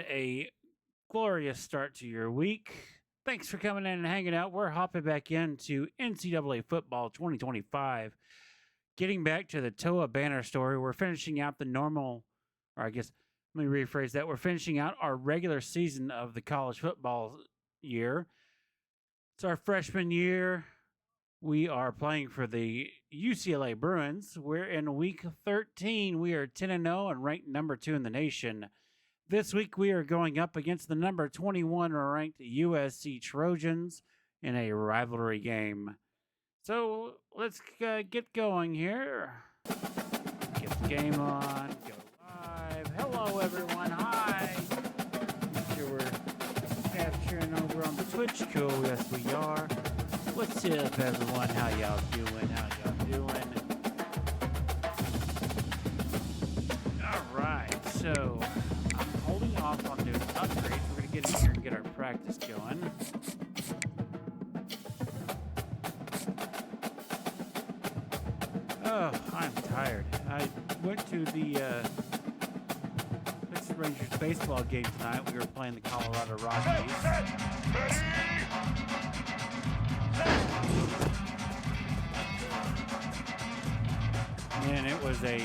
a glorious start to your week. Thanks for coming in and hanging out. We're hopping back into NCAA football 2025. Getting back to the TOA banner story, we're finishing out the normal, or I guess, let me rephrase that. We're finishing out our regular season of the college football year. It's our freshman year. We are playing for the UCLA Bruins. We're in week 13. We are 10-0 and ranked number 2 in the nation. This week we are going up against the number 21 ranked USC Trojans in a rivalry game. So let's get going here. Get the game on. Go live. Hello everyone. Hi. Make sure we're capturing over on the Twitch. Cool. Yes, we are. What's up, everyone? How y'all doing? All right. So I'm holding off on doing upgrades. We're going to get in here and get our practice going. Oh, I'm tired. I went to the Texas Rangers baseball game tonight. We were playing the Colorado Rockies. And it was a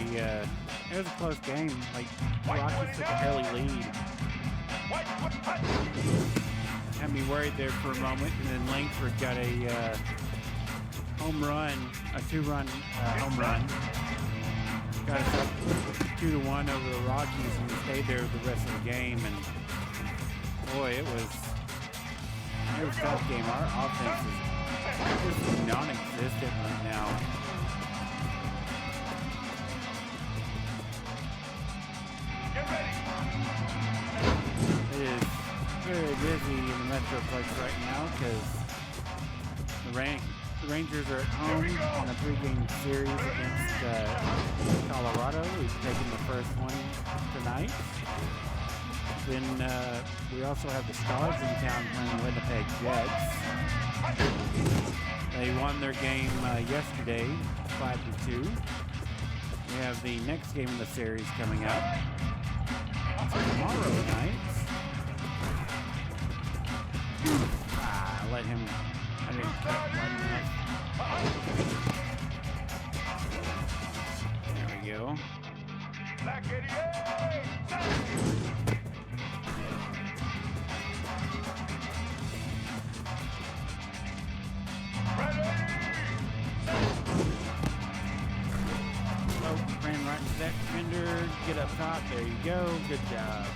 close game. Like, the Rockies took an early lead. Had me worried there for a moment, and then Langford got a home run, a 2-run home run. Got us up 2-1 over the Rockies, and we stayed there the rest of the game. And boy, it was a tough game. Our offense is just non-existent right now. It is very busy in the Metroplex right now because the Rangers are at home on a 3-game series against Colorado. We've taken the first one tonight. Then we also have the Stars in town playing the Winnipeg Jets. They won their game yesterday, 5-2. We have the next game in the series coming up tomorrow night. I didn't cut one enough. There we go. Oh, ran right into that defender. Get up top. There you go. Good job.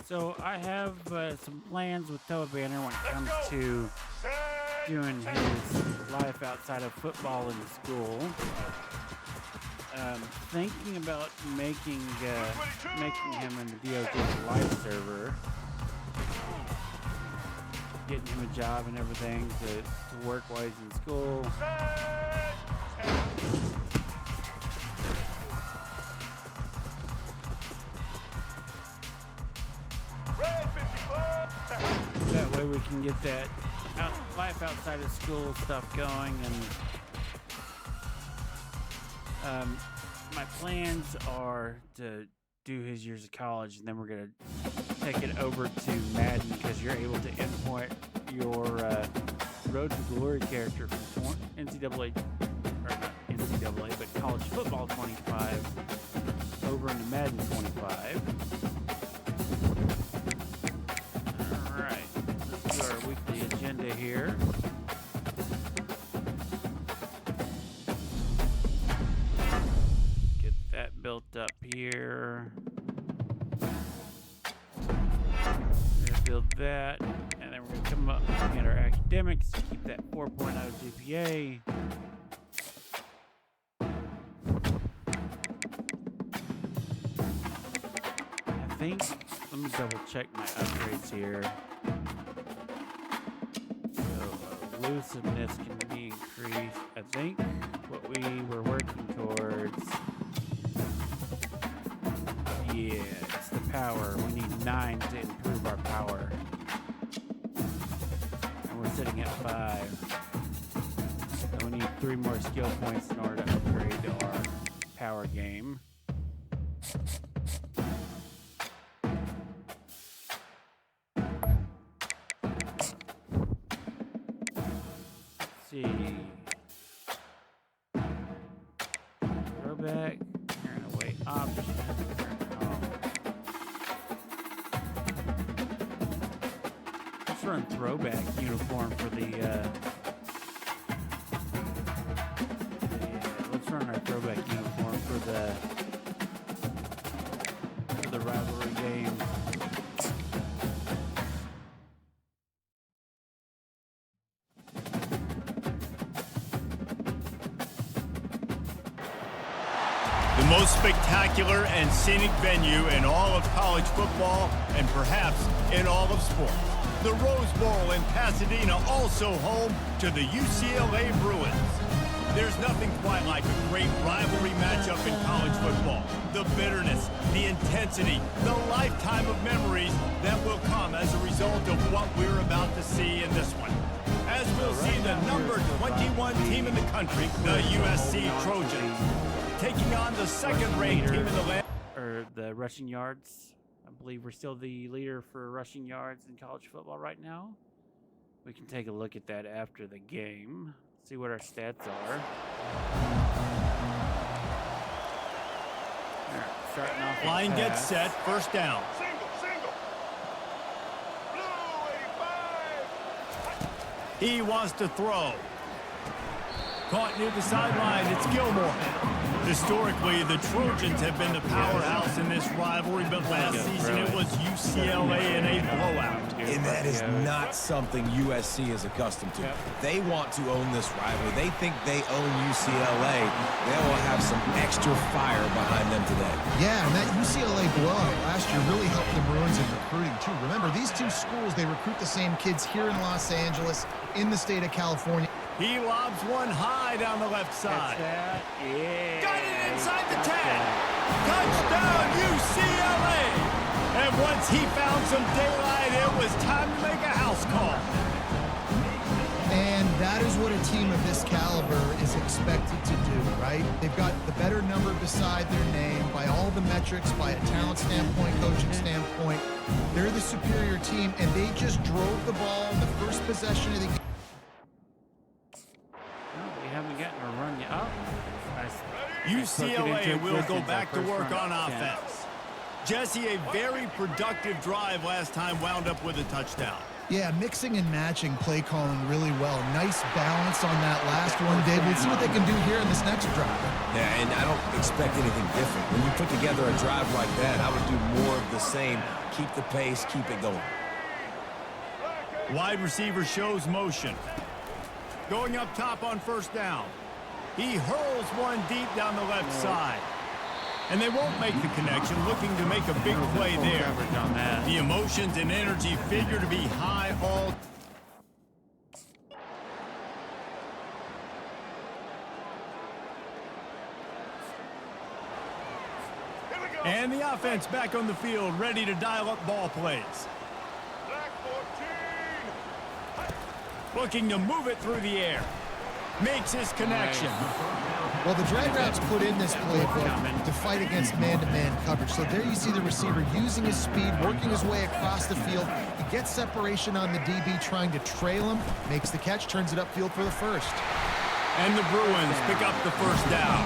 So I have some plans with Toa Banner when it comes to doing his life outside of football in school. Thinking about making him in the DOJ live server, getting him a job and everything to work while he's in school. That way we can get that life outside of school stuff going, and my plans are to do his years of college, and then we're going to take it over to Madden because you're able to import your Road to Glory character from NCAA, or not NCAA, but College Football 25 over into Madden 25. Our weekly agenda here. Get that built up here. We're gonna build that, and then we're gonna come up and get our academics to keep that 4.0 GPA. I think, let me double check my upgrades here. Elusiveness can be increased. I think what we were working towards, yeah, it's the power. We need 9 to improve our power. And we're sitting at 5. And we need 3 more skill points in order to upgrade to our power game. Let's see. Throwback. Turn away option. Let's run throwback uniform for the let's run our throwback uniform for the rivalry game. The most spectacular and scenic venue in all of college football and perhaps in all of sports. The Rose Bowl in Pasadena, also home to the UCLA Bruins. There's nothing quite like a great rivalry matchup in college football. The bitterness, the intensity, the lifetime of memories that will come as a result of what we're about to see in this one. As we'll see the number 21 team in the country, the USC Trojans, taking on the second-ranked team in the land. Or the rushing yards. I believe we're still the leader for rushing yards in college football right now. We can take a look at that after the game. See what our stats are. All right, starting off. Line gets set, first down. Single. Blue 85. He wants to throw. Caught near the sideline, it's Gilmore. Historically, the Trojans have been the powerhouse in this rivalry, but last season it was UCLA in a blowout. And that is not something USC is accustomed to. They want to own this rivalry. They think they own UCLA. They will have some extra fire behind them today. Yeah, and that UCLA blowout last year really helped the Bruins in recruiting, too. Remember, these two schools, they recruit the same kids here in Los Angeles, in the state of California. He lobs one high down the left side. Yeah. Got it inside the 10. Touchdown, UCLA. And once he found some daylight, it was time to make a house call. And that is what a team of this caliber is expected to do, right? They've got the better number beside their name by all the metrics, by a talent standpoint, coaching standpoint. They're the superior team, and they just drove the ball in the first possession of the game. We haven't gotten a run yet. Oh, nice. UCLA will go back to work on offense. Jesse, a very productive drive last time, wound up with a touchdown. Yeah, mixing and matching play calling really well. Nice balance on that last one, Dave. Let's see what they can do here in this next drive. Yeah, and I don't expect anything different. When you put together a drive like that, I would do more of the same. Keep the pace, keep it going. Wide receiver shows motion. Going up top on first down. He hurls one deep down the left side. And they won't make the connection, looking to make a big play there. The emotions and energy figure to be high all. And the offense back on the field, ready to dial up ball plays. Black 14. Looking to move it through the air. Makes his connection. Well, the drag routes put in this playbook to fight against man-to-man coverage. So there you see the receiver using his speed, working his way across the field. He gets separation on the DB, trying to trail him, makes the catch, turns it upfield for the first. And the Bruins pick up the first down.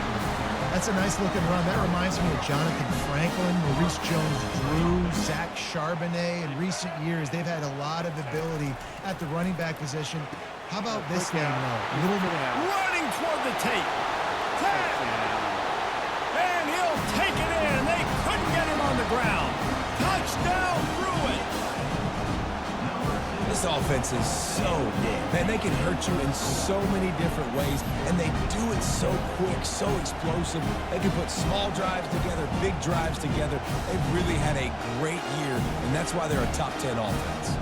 That's a nice-looking run. That reminds me of Jonathan Franklin, Maurice Jones-Drew, Zach Charbonnet. In recent years, they've had a lot of ability at the running back position. How about this game, though? Running toward the tape. 10. And he'll take it in. They couldn't get him on the ground. Touchdown, Bruins. This offense is so good. Man, they can hurt you in so many different ways, and they do it so quick, so explosive. They can put small drives together, big drives together. They've really had a great year, and that's why they're a top 10 offense.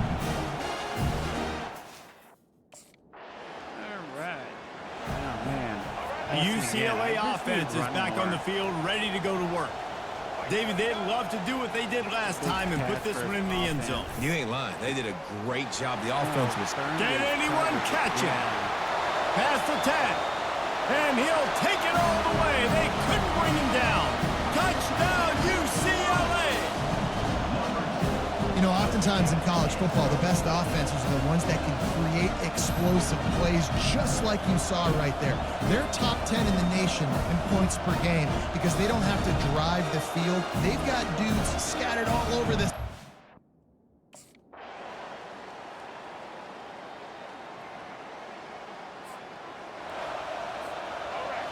The UCLA offense is back on the field, ready to go to work. David, they'd love to do what they did last time and put this one in the end zone. You ain't lying. They did a great job. The offense was... Can anyone catch it? Past the 10. And he'll take it all the way. They couldn't bring him down. Touchdown, UCLA. You know, oftentimes in college football, the best offenses are the ones that can create explosive plays, just like you saw right there. They're top 10 in the nation in points per game because they don't have to drive the field. They've got dudes scattered all over this.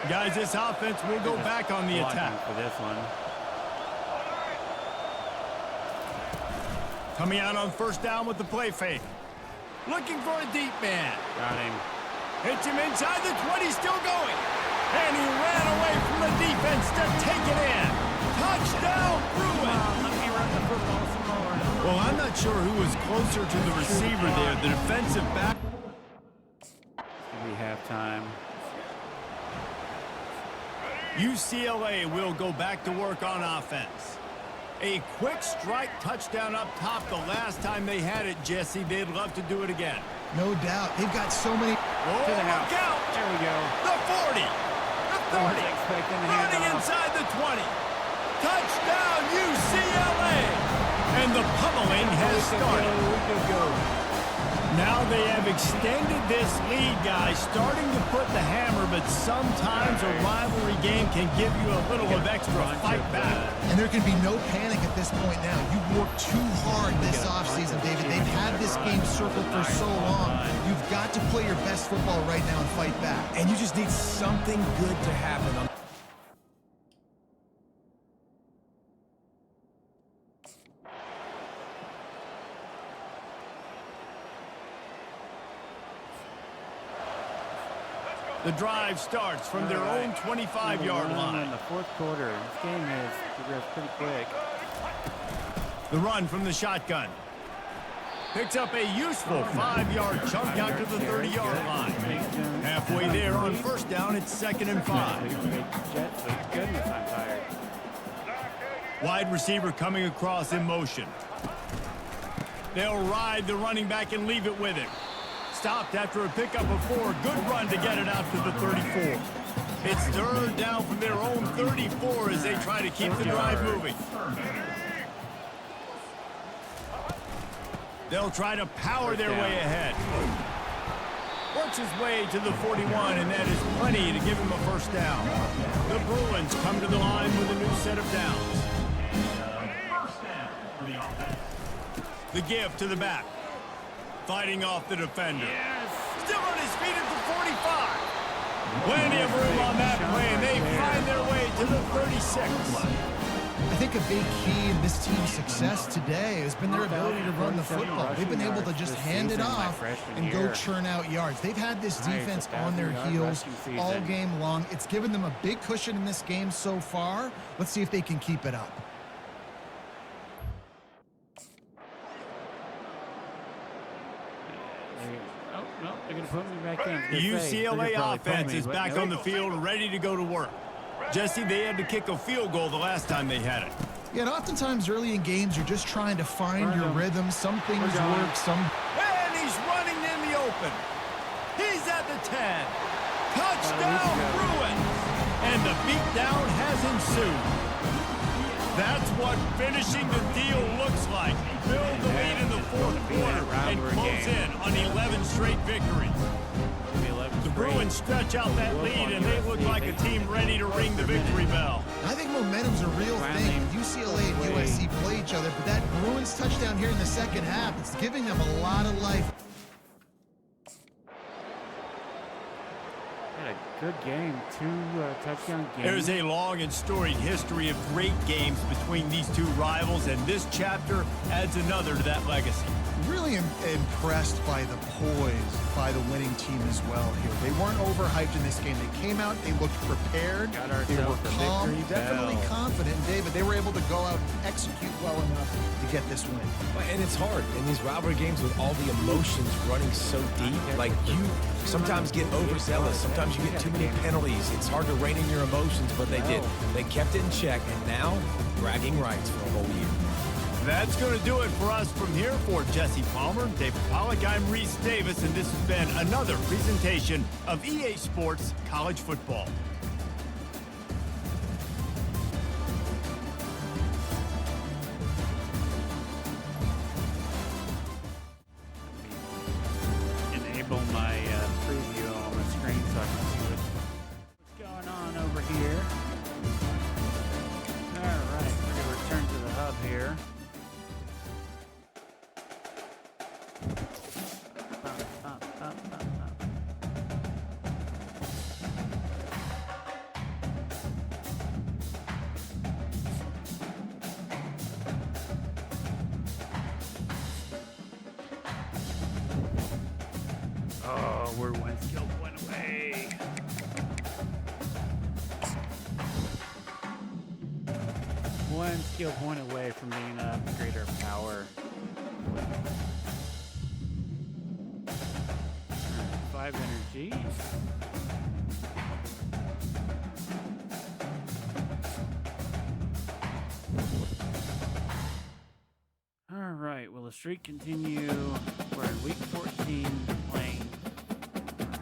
Guys, this offense will go back on the attack. For this one. Coming out on first down with the play fake. Looking for a deep man. Got him. Hits him inside the 20, still going. And he ran away from the defense to take it in. Touchdown, Bruins. Let me run the football some more. Well, I'm not sure who was closer to the receiver there. The defensive back. We have time. UCLA will go back to work on offense. A quick strike touchdown up top the last time they had it, Jesse. They'd love to do it again. No doubt. They've got so many. Oh, To the house. look out! There we go. The 40, the 30, Expecting the running handoff. inside the 20. Touchdown, UCLA! And the pummeling has started. We could go. Now they have extended this lead, guys, starting to put the hammer, but sometimes a rivalry game can give you a little of extra fight back. And there can be no panic at this point now. You've worked too hard this offseason, David. They've had this game circled for so long. You've got to play your best football right now and fight back. And you just need something good to happen on. The drive starts from their own 25-yard In line. the fourth quarter. This game has progressed pretty quick. The run from the shotgun. Picks up a useful 5-yard chunk out to the 30-yard line. Halfway there on first down, it's 2nd and 5. Jets, thank goodness I'm tired. Wide receiver coming across in motion. They'll ride the running back and leave it with him. Stopped after a pickup of 4. Good run to get it out to the 34. It's 3rd down from their own 34 as they try to keep the drive moving. They'll try to power their way ahead. Works his way to the 41, and that is plenty to give him a first down. The Bruins come to the line with a new set of downs. The give to the back. Fighting off the defender. Still on his feet at the 45. Plenty of room on that play, and they find their way to the 36. I think a big key in this team's success today has been their ability to run the football. They've been able to just hand it off and go churn out yards. They've had this defense on their heels all game long. It's given them a big cushion in this game so far. Let's see if they can keep it up. Oh, no, they're going to put me back in. The UCLA offense is back on the field, ready to go to work. Jesse, they had to kick a field goal the last time they had it. Yeah, and oftentimes early in games, you're just trying to find your rhythm. Some things work, some... And he's running in the open. He's at the 10. Touchdown, Bruins. And the beatdown has ensued. That's what finishing the deal looks like. Build the lead in the fourth quarter and close in on 11 straight victories. The Bruins stretch out that lead, and they look like a team ready to ring the victory bell. I think momentum's a real thing. UCLA and USC play each other, but that Bruins touchdown here in the second half, it's giving them a lot of life. Had a good game, 2 touchdown games. There's a long and storied history of great games between these two rivals, and this chapter adds another to that legacy. Really impressed by the poise by the winning team as well here. They weren't overhyped in this game. They came out, they looked prepared, they were calm, definitely confident. And David, they were able to go out and execute well enough to get this win. And it's hard in these rivalry games with all the emotions running so deep. Like, you sometimes get overzealous. Sometimes you get too many penalties. It's hard to rein in your emotions, but they did. They kept it in check, and now bragging rights for a whole year. That's going to do it for us from here. For Jesse Palmer, David Pollack, I'm Reese Davis, and this has been another presentation of EA Sports College Football. Enable my preview on the screen so I can see what's going on over here. All right, we're going to return to the hub here. Oh, we're one skill point away. One skill point away from being a greater power. 5 energy. All right, will the streak continue? We're in week 14 playing,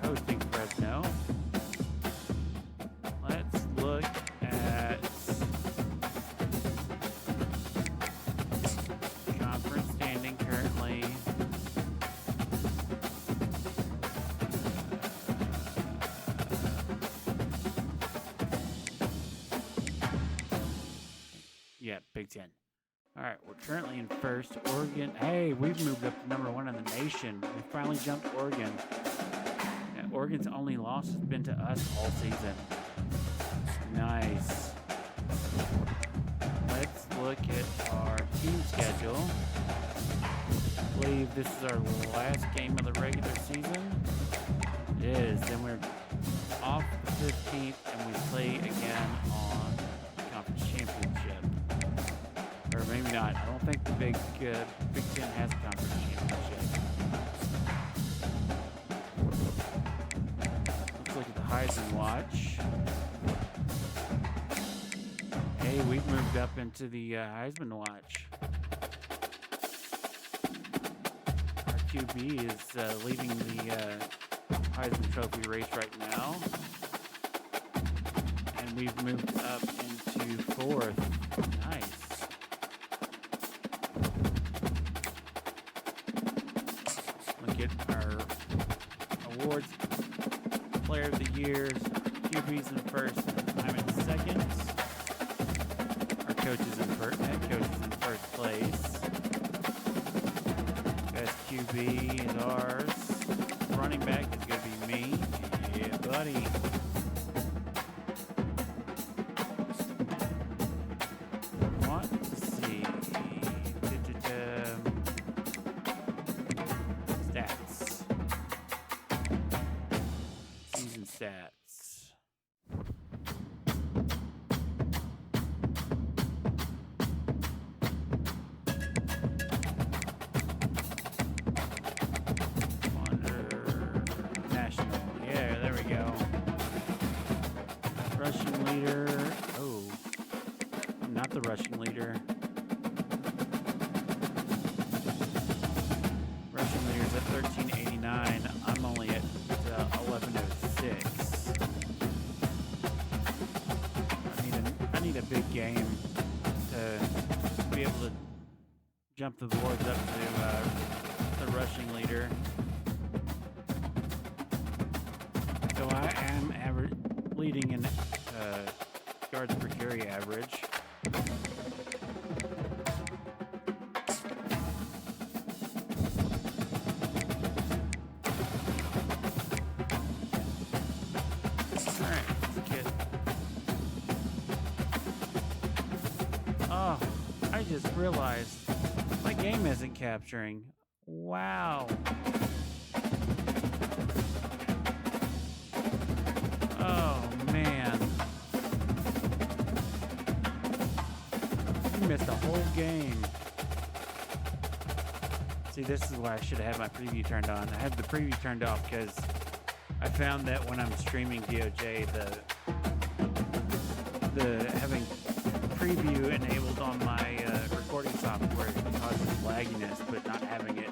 hosting Fresno. Let's look at conference standing currently. Yeah, Big Ten. All right, we're currently in first. Oregon. Hey, we've moved up to number 1 in the nation. We finally jumped Oregon. And Oregon's only loss has been to us all season. Nice. Let's look at our team schedule. I believe this is our last game of the regular season. It is. Then we're off the 15th, and we play again on conference championship. Or maybe not. I don't think the Big Ten has a conference championship. Let's look at the Heisman Watch. Hey, we've moved up into the Heisman Watch. Our QB is leading the Heisman Trophy race right now. And we've moved up into 4th. Nice. Get our awards. Player of the Years. QB's in first. I'm in second. Our coach is in first. Head coach is in first place. Best QB is ours. Running back is going to be me. Yeah, buddy. Let's see. Stats. National. Yeah, there we go. Rushing leader. Oh, I'm not the rushing leader. Rushing leader's at 1389. I'm only at 1106. I need a big game to be able to jump the boards up to the rushing leader. So I am leading in yards per carry average. Oh, I just realized my game isn't capturing. Wow. Oh, man. You missed a whole game. See, this is why I should have had my preview turned on. I had the preview turned off because I found that when I'm streaming DOJ, the having preview enabled on my recording software causes lagginess, but not having it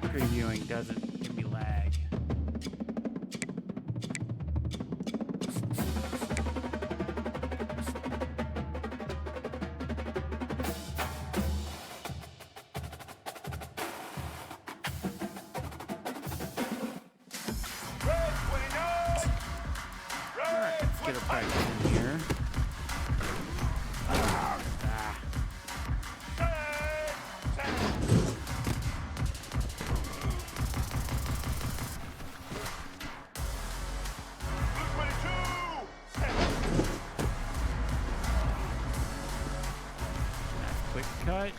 previewing doesn't give me lag. Red 29. Red Let's get a practice in here. Quick cut.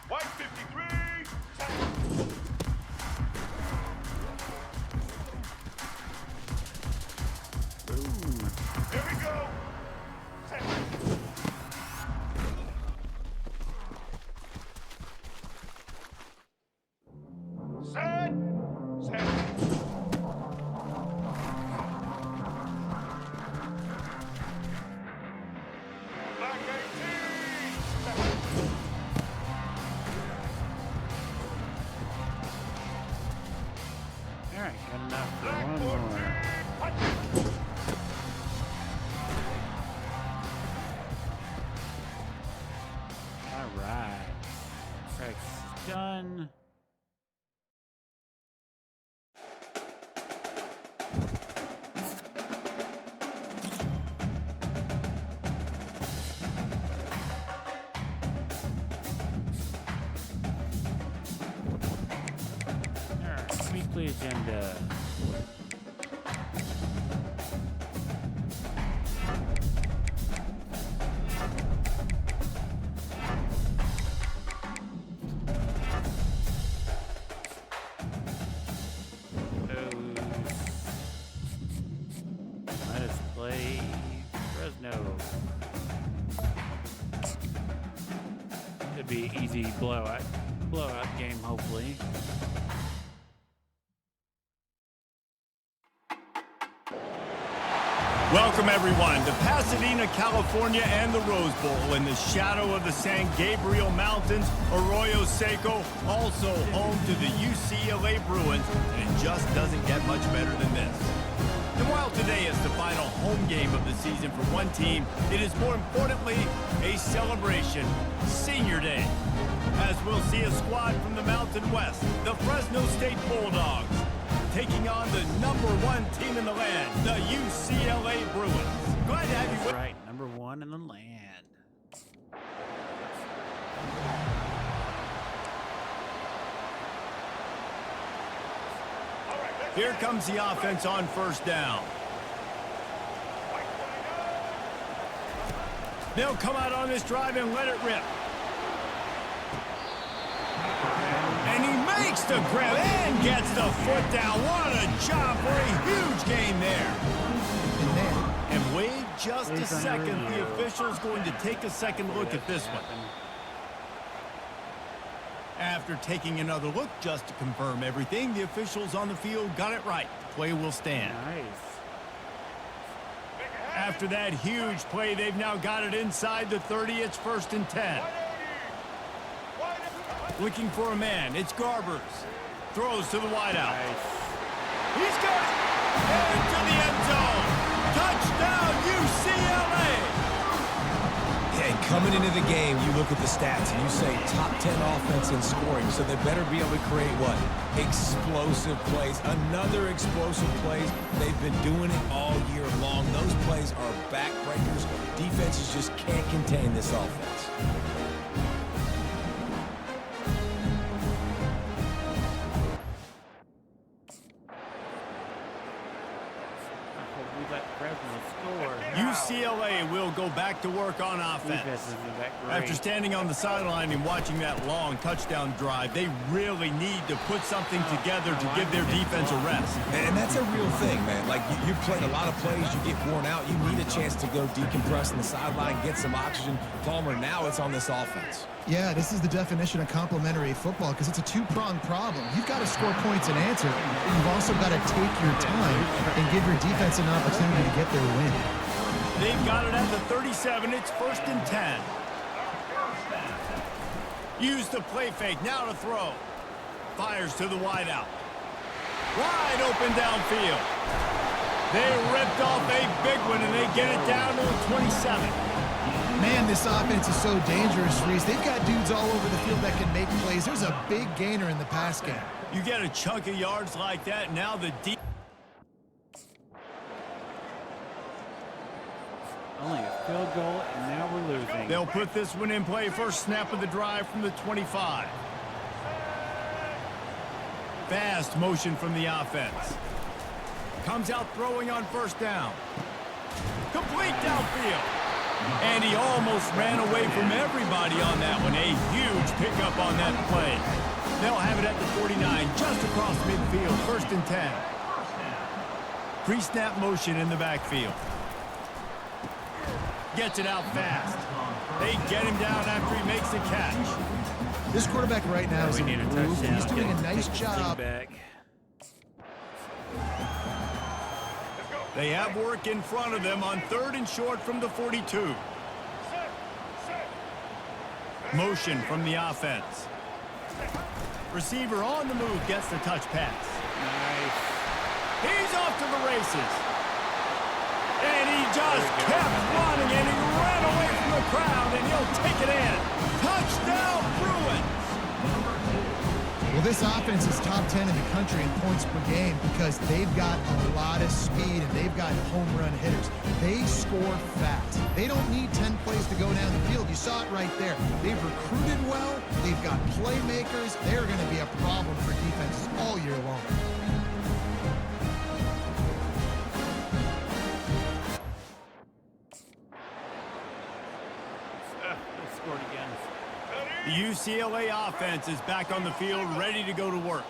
White 53. Boom. Here we go. Set. Set. Black 18. All right, good enough for Black one 14. more. All right, practice is done. All right, weekly agenda. Let us play Fresno. Could be an easy blowout game, hopefully. Welcome, everyone, to Pasadena, California, and the Rose Bowl in the shadow of the San Gabriel Mountains. Arroyo Seco, also home to the UCLA Bruins, and it just doesn't get much better than this. And while today is the final home game of the season for one team, it is more importantly a celebration, Senior Day, as we'll see a squad from the Mountain West, the Fresno State Bulldogs, taking on the #1 team in the land, the UCLA Bruins. Glad to have you with Right, #1 in the land. Here comes the offense on first down. They'll come out on this drive and let it rip. And he makes the grab and gets the foot down. What a job for a huge gain there. And wait just a second. The official's going to take a second look at this one. After taking another look just to confirm everything, the officials on the field got it right. Play will stand. Nice. After that huge play, they've now got it inside the 30. It's 1st and 10. Looking for a man. It's Garbers. Throws to the wideout. Nice. He's got it. Into the end zone. Touchdown, UCLA. And coming into the game, you look at the stats and you say top 10 offense in scoring, so they better be able to create what? Explosive plays. Another explosive plays. They've been doing it all year long. Those plays are backbreakers. Defenses just can't contain this offense. We let Fresno score. UCLA will go back to work on Defense offense. isn't that great. After standing on the sideline and watching that long touchdown drive, they really need to put something together to give their defense a rest. And that's a real thing, man. Like, you played a lot of plays, you get worn out, you need a chance to go decompress on the sideline, get some oxygen. Palmer, now it's on this offense. Yeah, this is the definition of complementary football because it's a two-pronged problem. You've got to score points and answer, but you've also got to take your time and give your defense an opportunity to get their win. They've got it at the 37. It's 1st and 10. Use the play fake. Now to throw. Fires to the wideout. Wide open downfield. They ripped off a big one, and they get it down to the 27. Man, this offense is so dangerous, Reese. They've got dudes all over the field that can make plays. There's a big gainer in the pass game. You get a chunk of yards like that, now the deep. Only a field goal, and now we're losing. They'll put this one in play. First snap of the drive from the 25. Fast motion from the offense. Comes out throwing on 1st down. Complete downfield. And he almost ran away from everybody on that one. A huge pickup on that play. They'll have it at the 49, just across midfield. 1st and 10. Pre-snap motion in the backfield. Gets it out fast. They get him down after he makes the catch. This quarterback right now is We need a in groove. touchdown. He's doing Get a nice this thing job. back. They have work in front of them on 3rd and short from the 42. Motion from the offense. Receiver on the move gets the touch pass. Nice. He's off to the races. And he just kept running, and he ran away from the crowd, and he'll take it in. Touchdown, Bruins! Well, this offense is top 10 in the country in points per game because they've got a lot of speed and they've got home run hitters. They score fast. They don't need 10 plays to go down the field. You saw it right there. They've recruited well. They've got playmakers. They're going to be a problem for defenses all year long. They scored again. The UCLA offense is back on the field, ready to go to work.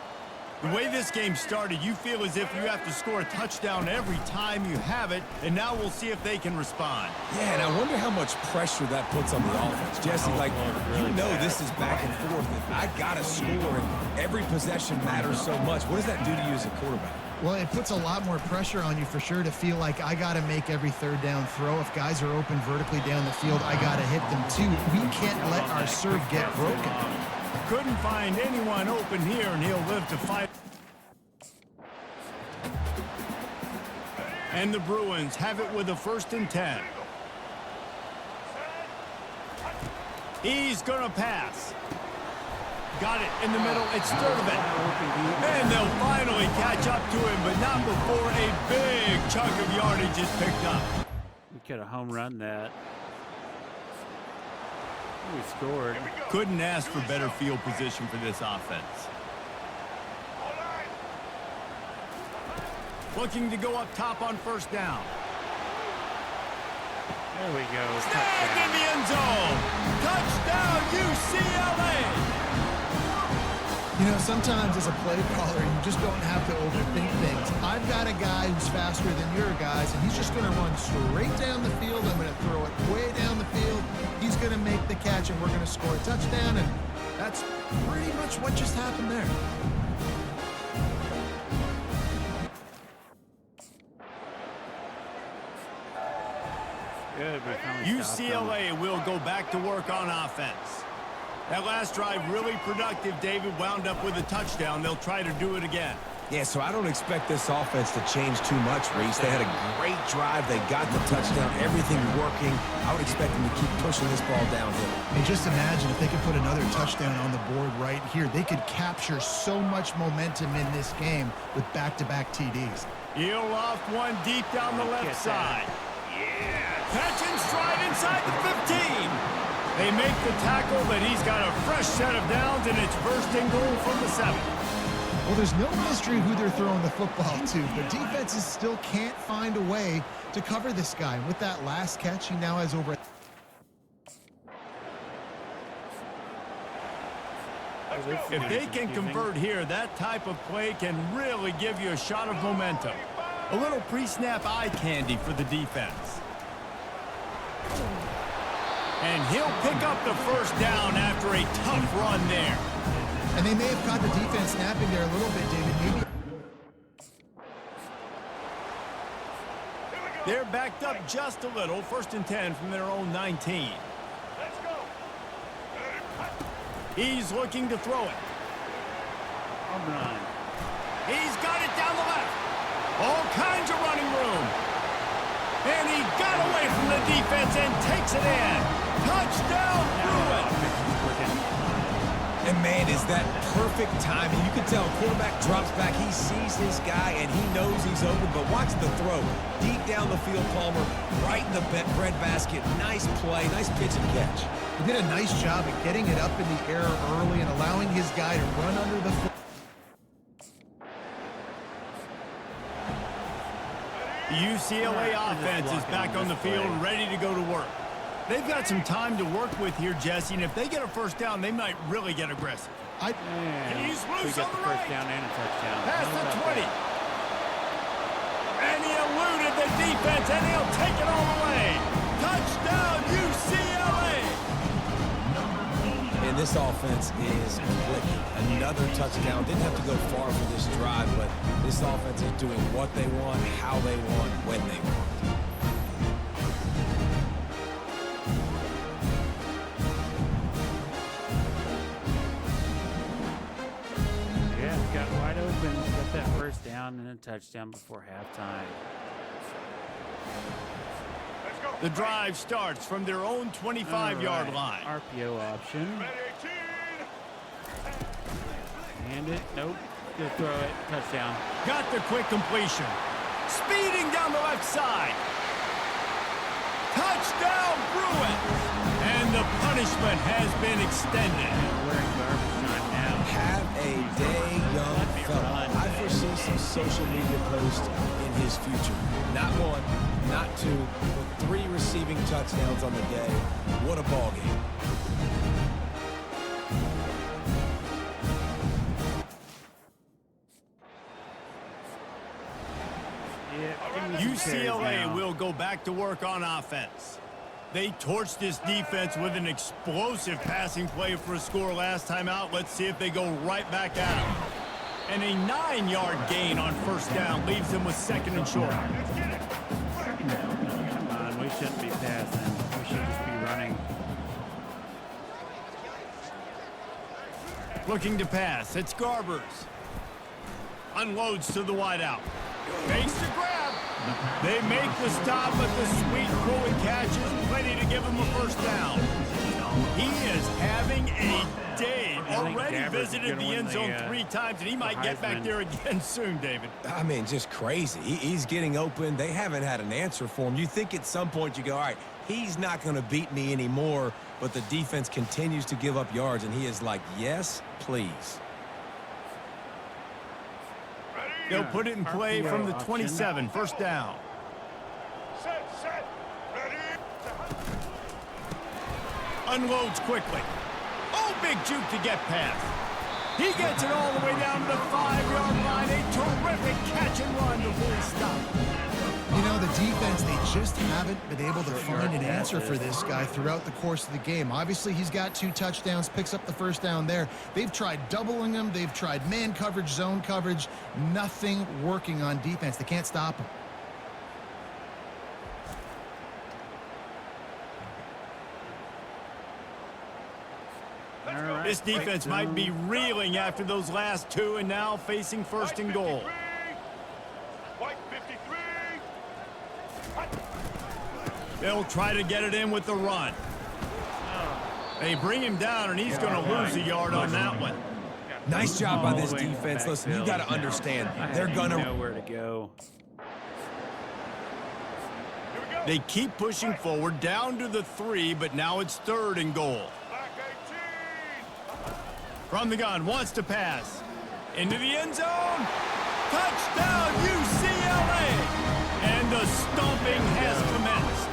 The way this game started, you feel as if you have to score a touchdown every time you have it, and now we'll see if they can respond. Yeah, and I wonder how much pressure that puts on the offense. Jesse, like, you know this is back and forth. And I got to score, and every possession matters so much. What does that do to you as a quarterback? Well, it puts a lot more pressure on you for sure to feel like I got to make every 3rd down throw. If guys are open vertically down the field, I got to hit them too. We can't let our serve get broken. Couldn't find anyone open here, and he'll live to fight. And the Bruins have it with a 1st and 10. He's going to pass. Got it in the middle. It's Sturtevant. And they'll finally catch up to him, but not before a big chunk of yardage is picked up. We could have home run that. We scored. Couldn't ask for better field position for this offense. Looking to go up top on 1st down. There we go. Snagged in the end zone. Touchdown, UCLA. You know, sometimes as a play caller, you just don't have to overthink things. I've got a guy who's faster than your guys, and he's just going to run straight down the field. I'm going to throw it way down the field. He's going to make the catch, and we're going to score a touchdown, and that's pretty much what just happened there. Good, but finally stopped them. UCLA will go back to work on offense. That last drive really productive. David wound up with a touchdown. They'll try to do it again. Yeah, so I don't expect this offense to change too much, Reese. They had a great drive. They got the touchdown. Everything working. I would expect them to keep pushing this ball downhill. And just imagine if they could put another touchdown on the board right here. They could capture so much momentum in this game with back-to-back TDs. He'll loft one deep down the left side. Yeah. Catch and stride inside the 15. They make the tackle, but he's got a fresh set of downs, and it's first and goal from the 7. Well, there's no mystery who they're throwing the football to, but defenses still can't find a way to cover this guy. And with that last catch, he now has over... If they can convert here, that type of play can really give you a shot of momentum. A little pre-snap eye candy for the defense. And he'll pick up the first down after a tough run there. And they may have caught the defense snapping there a little bit, David. Maybe. They're backed up just a little. First and 10 from their own 19. Let's go. He's looking to throw it. He's got it down the left. All kinds of running room. And he got away from the defense and takes it in. Touchdown, Bruin. And, man, is that perfect timing. You can tell quarterback drops back. He sees his guy, and he knows he's open. But watch the throw. Deep down the field, Palmer, right in the bread basket. Nice play, nice pitch and catch. He did a nice job at getting it up in the air early and allowing his guy to run under the foot. The UCLA offense is back on the field, ready to go to work. They've got some time to work with here, Jesse, and if they get a first down, they might really get aggressive. He's loose on the right. Down and a touchdown. Past the 20. And he eluded the defense, and he'll take it all the way. Touchdown, UCLA! And this offense is clicking. Another touchdown. Didn't have to go far for this drive, but this offense is doing what they want, how they want, when they want. Got that first down and a touchdown before halftime. Let's go. The drive starts from their own 25-yard line. RPO option. Ready, 18. Hand it. Nope. Gonna throw it. Touchdown. Got the quick completion. Speeding down the left side. Touchdown, Bruins! And the punishment has been extended. We're in garbage time now. Have a day, young fella. I foresee some social media posts in his future. Not one, not two, but 3 receiving touchdowns on the day. What a ball game. UCLA will go back to work on offense. They torched this defense with an explosive passing play for a score last time out. Let's see if they go right back at him. And a 9-yard gain on first down leaves them with second and short. Come on, we shouldn't be passing. We should just be running. Looking to pass. It's Garbers. Unloads to the wideout. Makes the grab. They make the stop, but the sweet throw and catch is plenty to give him a first down. He is having a day. Already visited the end zone 3 times, and he might get back there again soon, David. I mean, just crazy. He's getting open. They haven't had an answer for him. You think at some point you go, all right, he's not going to beat me anymore, but the defense continues to give up yards, and he is like, yes, please. They'll put it in play from the 27, first down. Set. Ready. Unloads quickly. Oh, big juke to get past. He gets it all the way down to the 5-yard line. A terrific catch and run before he stopped. You know, the defense, they just haven't been able to find an answer for this guy throughout the course of the game. Obviously, he's got 2 touchdowns, picks up the first down there. They've tried doubling him. They've tried man coverage, zone coverage. Nothing working on defense. They can't stop him. All This defense might be reeling after those last two and now facing first and goal. White 53. They'll try to get it in with the run. They bring him down, and he's going to lose a yard on that one. Nice job by this All the way in the defense. Listen, you backfield. got to understand, they're I going didn't to know where to go. Here we go. They keep pushing forward down to the 3, but now it's third and goal. Black 18. From the gun, wants to pass. Into the end zone. Touchdown, UCLA! And the stomping has commenced.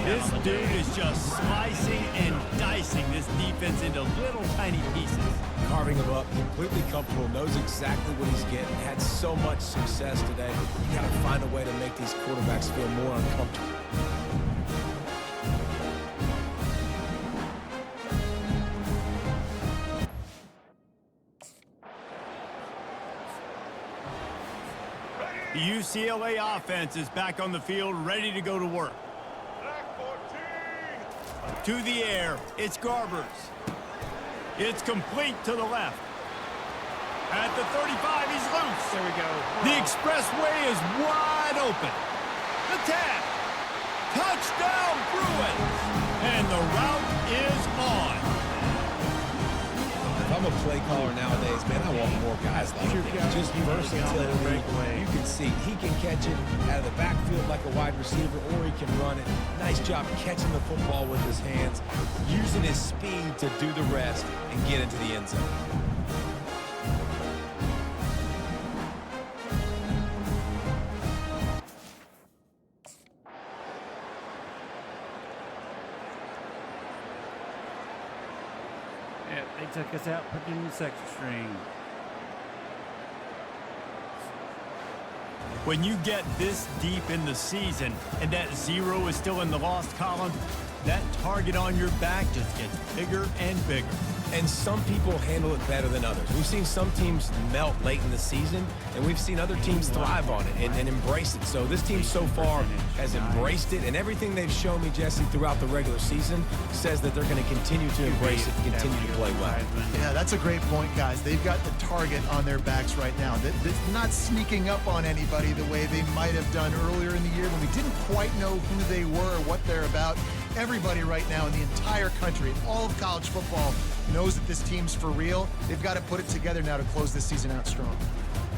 This dude is just slicing and dicing this defense into little tiny pieces. carving him up, completely comfortable, knows exactly what he's getting, had so much success today. You got to find a way to make these quarterbacks feel more uncomfortable. The UCLA offense is back on the field, ready to go to work. Black 14. To the air, it's Garbers. It's complete to the left. At the 35, he's loose. There we go. The expressway is wide open. The tap. Touchdown, Bruins. And the route is on. If I'm a play caller nowadays, man, I want more guys like him. Just versatility. You can see he can catch it out of the backfield like a wide receiver, or he can run it. Nice job catching the football with his hands, using his speed to do the rest and get into the end zone. Yeah, they took us out, put it in the second string. When you get this deep in the season and that 0 is still in the lost column, that target on your back just gets bigger and bigger. And some people handle it better than others. We've seen some teams melt late in the season, and we've seen other teams thrive on it and embrace it. So this team so far has embraced it, and everything they've shown me, Jesse, throughout the regular season says that they're going to continue to embrace it and continue to play well. Yeah, that's a great point, guys. They've got the target on their backs right now. They're not sneaking up on anybody the way they might have done earlier in the year when we didn't quite know who they were or what they're about. Everybody right now in the entire country, all of college football, knows that this team's for real. They've got to put it together now to close this season out strong.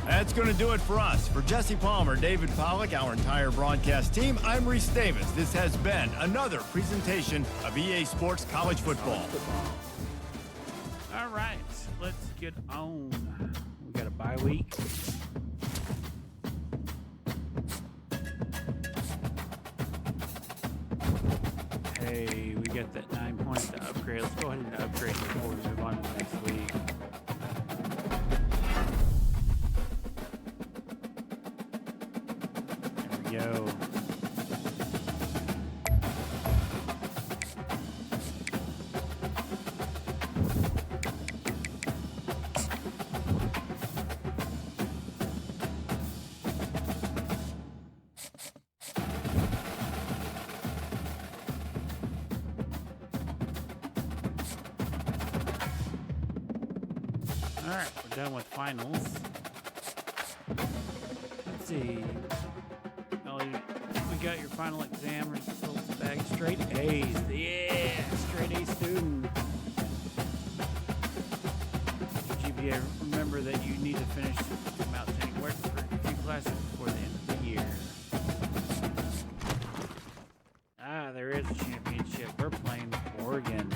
That's going to do it for us. For Jesse Palmer, David Pollack, our entire broadcast team, I'm Reese Davis. This has been another presentation of EA Sports College Football. All right, let's get on. We got a bye week. Hey, we got that 9 points to upgrade. Let's go ahead and upgrade before we move on to next week. There we go. All right, we're done with finals. Let's see. Oh, we got your final exam results back. Straight A's. Yeah, straight A student. GPA, remember that you need to finish some outstanding work for a few classes before the end of the year. Ah, there is a championship. We're playing Oregon.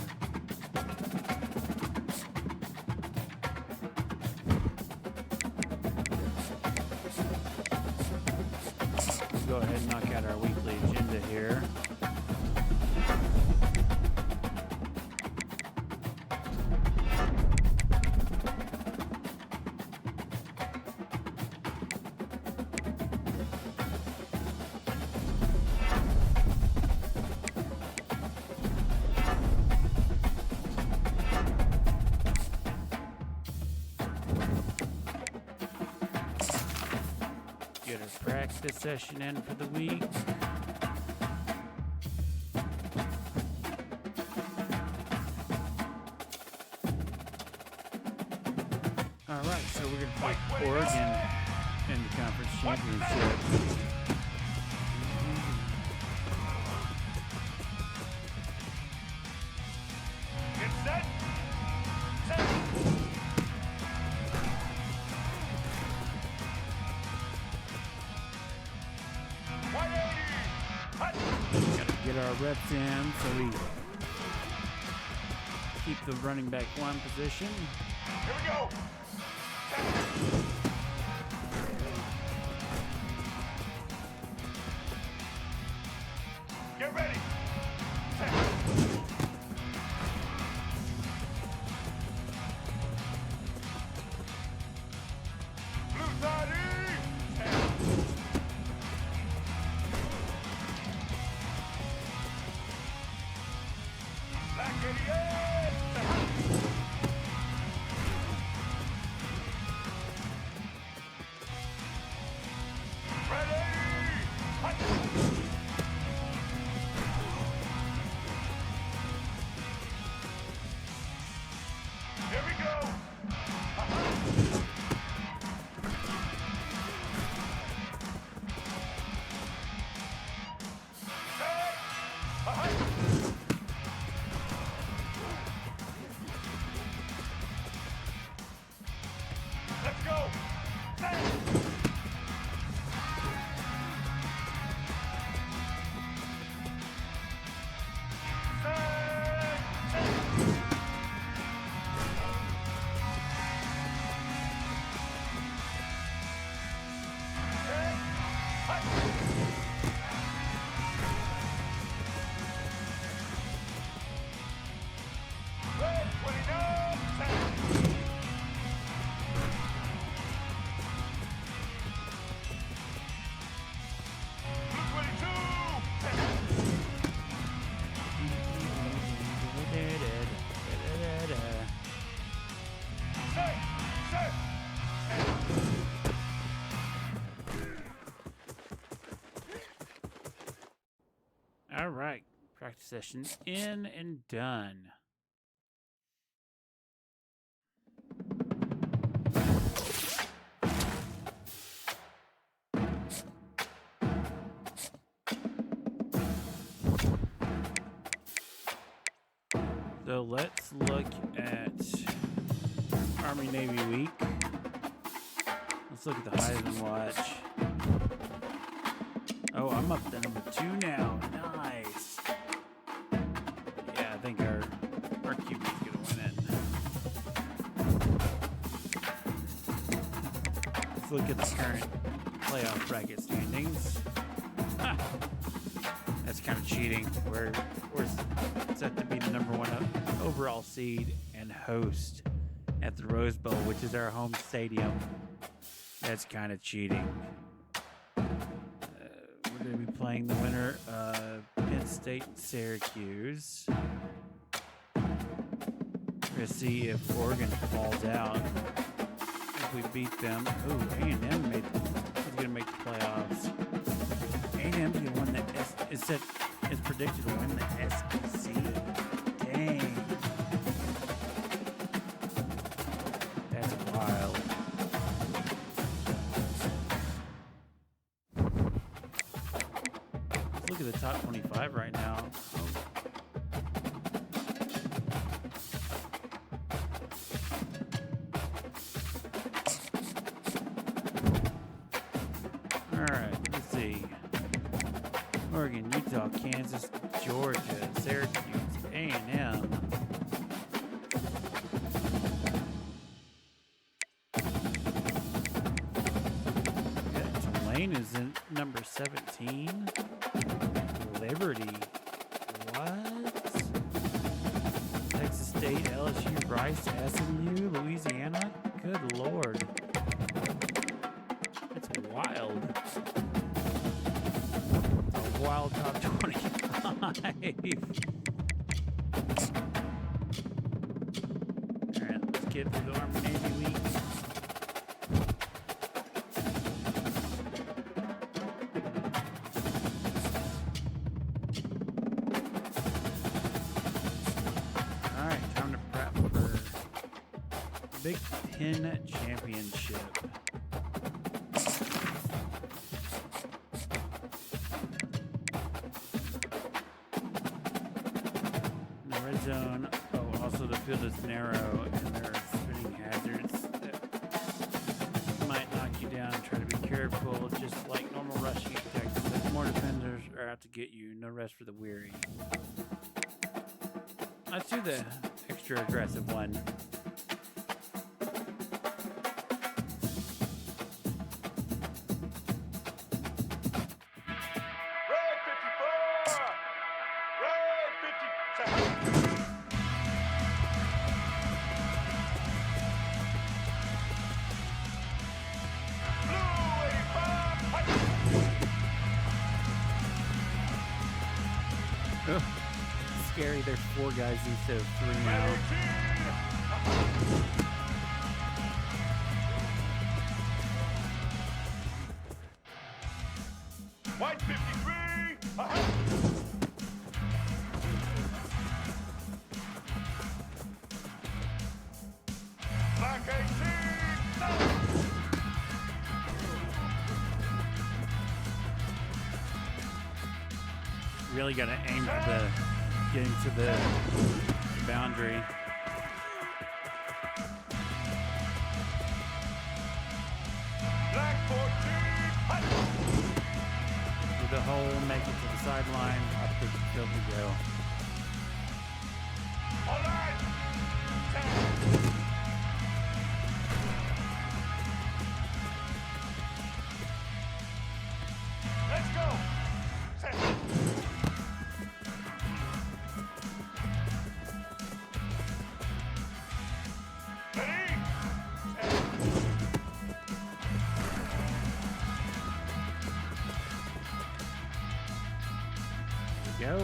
Go ahead and knock out our weekly agenda here. Get a practice session in for the week. All right, so we're going to play Oregon in the conference championship. Get set. Set. Hut. Got to get our reps in so we keep the running back one position. Here we go. Get ready. Blue side Black 88. Ready. Hut. Here we go. Let's go. Red 29. Blue 22. Set. Set. All right, practice session in and done. So let's look at Army Navy Week. Let's look at the Heisman Watch. Oh, I'm up to number 2 now. Nice. Yeah, I think our QB's gonna win it. Let's look at the current playoff bracket standings. Ha! That's kind of cheating. We're set to be the number 1 overall seed and host at the Rose Bowl, which is our home stadium. That's kind of cheating. We're going to be playing the winner of Penn State and Syracuse. We're going to see if Oregon falls out. If we beat them, A&M is going to make the playoffs. A&M is one that is predicted to win the SEC. Dang. That's wild. Let's look at the top 25 right now. All right, let's see. Oregon, Utah, Kansas, Georgia, Syracuse, A&M. Tulane is in number 17. Liberty. What? Texas State, LSU, Rice, SMU, Louisiana. Good Lord. That's wild. Wild top 25. Alright, let's get to the Army Navy Week. Big Ten Championship. In the red zone, also the field is narrow and there are spinning hazards that might knock you down. Try to be careful, just like normal rushing attacks. But more defenders are out to get you. No rest for the weary. Let's do the extra aggressive one. Red 54. Red 57. Blue 85. Ugh. Scary. There's 4 guys instead of 3 now. White 53. Black 18. Really got to aim for the getting to the boundary. Black 14. Through the hole, make it to the sideline, up the field to go. All right. Let's go. Set. Ready? Go.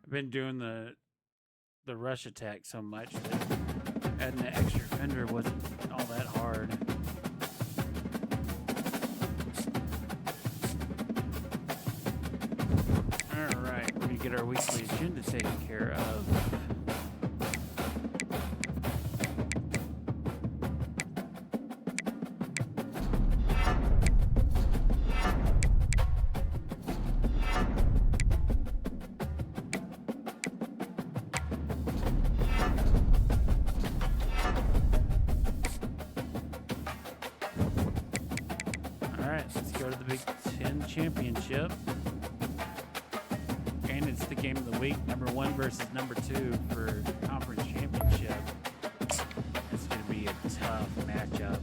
I've been doing the rush attack so much that adding the extra fender wasn't all that hard. All right, we're gonna get our weekly agenda taken care of. Let's go to the Big Ten Championship. And it's the game of the week, number 1 versus number 2 for conference championship. It's going to be a tough matchup.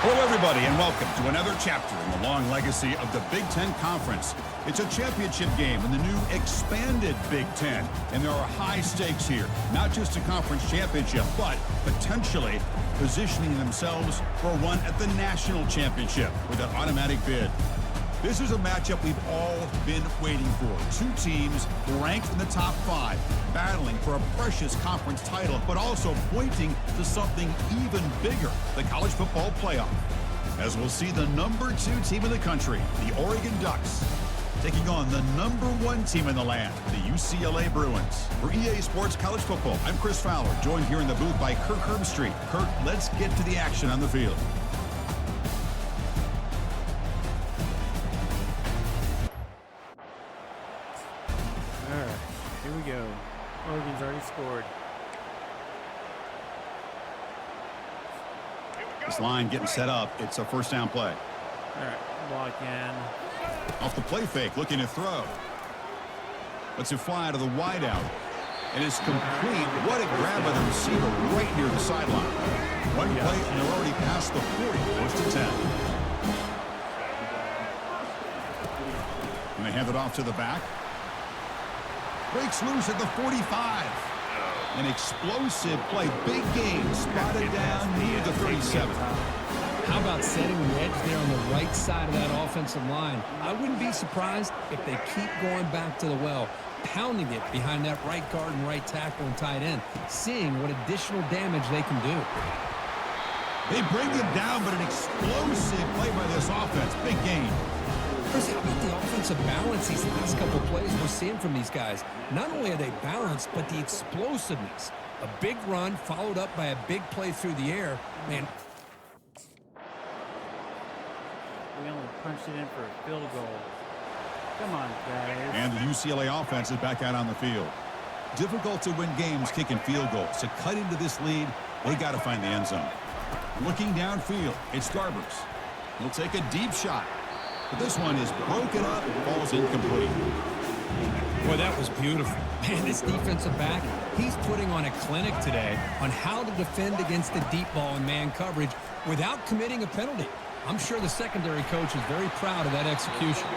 Hello, everybody, and welcome to another chapter in the long legacy of the Big Ten Conference. It's a championship game in the new expanded Big Ten, and there are high stakes here. Not just a conference championship, but potentially positioning themselves for one at the national championship with an automatic bid. This is a matchup we've all been waiting for. 2 teams ranked in the top 5, battling for a precious conference title, but also pointing to something even bigger, the college football playoff. As we'll see the number 2 team in the country, the Oregon Ducks, taking on the number 1 team in the land, the UCLA Bruins. For EA Sports College Football, I'm Chris Fowler, joined here in the booth by Kirk Herbstreit. Kirk, let's get to the action on the field. All right, here we go. Oregon's already scored. This line getting set up. It's a first down play. All right, walk in. Off the play fake, looking to throw. Lets it fly to the wideout. And it's complete. What a grab by the receiver right near the sideline. One play, and they're already past the 40, close to 10. And they hand it off to the back. Breaks loose at the 45. An explosive play. Big game. Spotted down near the 37. How about setting the edge there on the right side of that offensive line? I wouldn't be surprised if they keep going back to the well, pounding it behind that right guard and right tackle and tight end, seeing what additional damage they can do. They bring him down, but an explosive play by this offense. Big game. Chris, how about the offensive balance these last couple plays we're seeing from these guys? Not only are they balanced, but the explosiveness. A big run followed up by a big play through the air. Man, We only punched it in for a field goal. Come on, guys. And the UCLA offense is back out on the field. Difficult to win games kicking field goals. To cut into this lead, they got to find the end zone. Looking downfield, it's Garbers. He'll take a deep shot. But this one is broken up and falls incomplete. boy, that was beautiful. Man, this defensive back, he's putting on a clinic today on how to defend against the deep ball and man coverage without committing a penalty. I'm sure the secondary coach is very proud of that execution.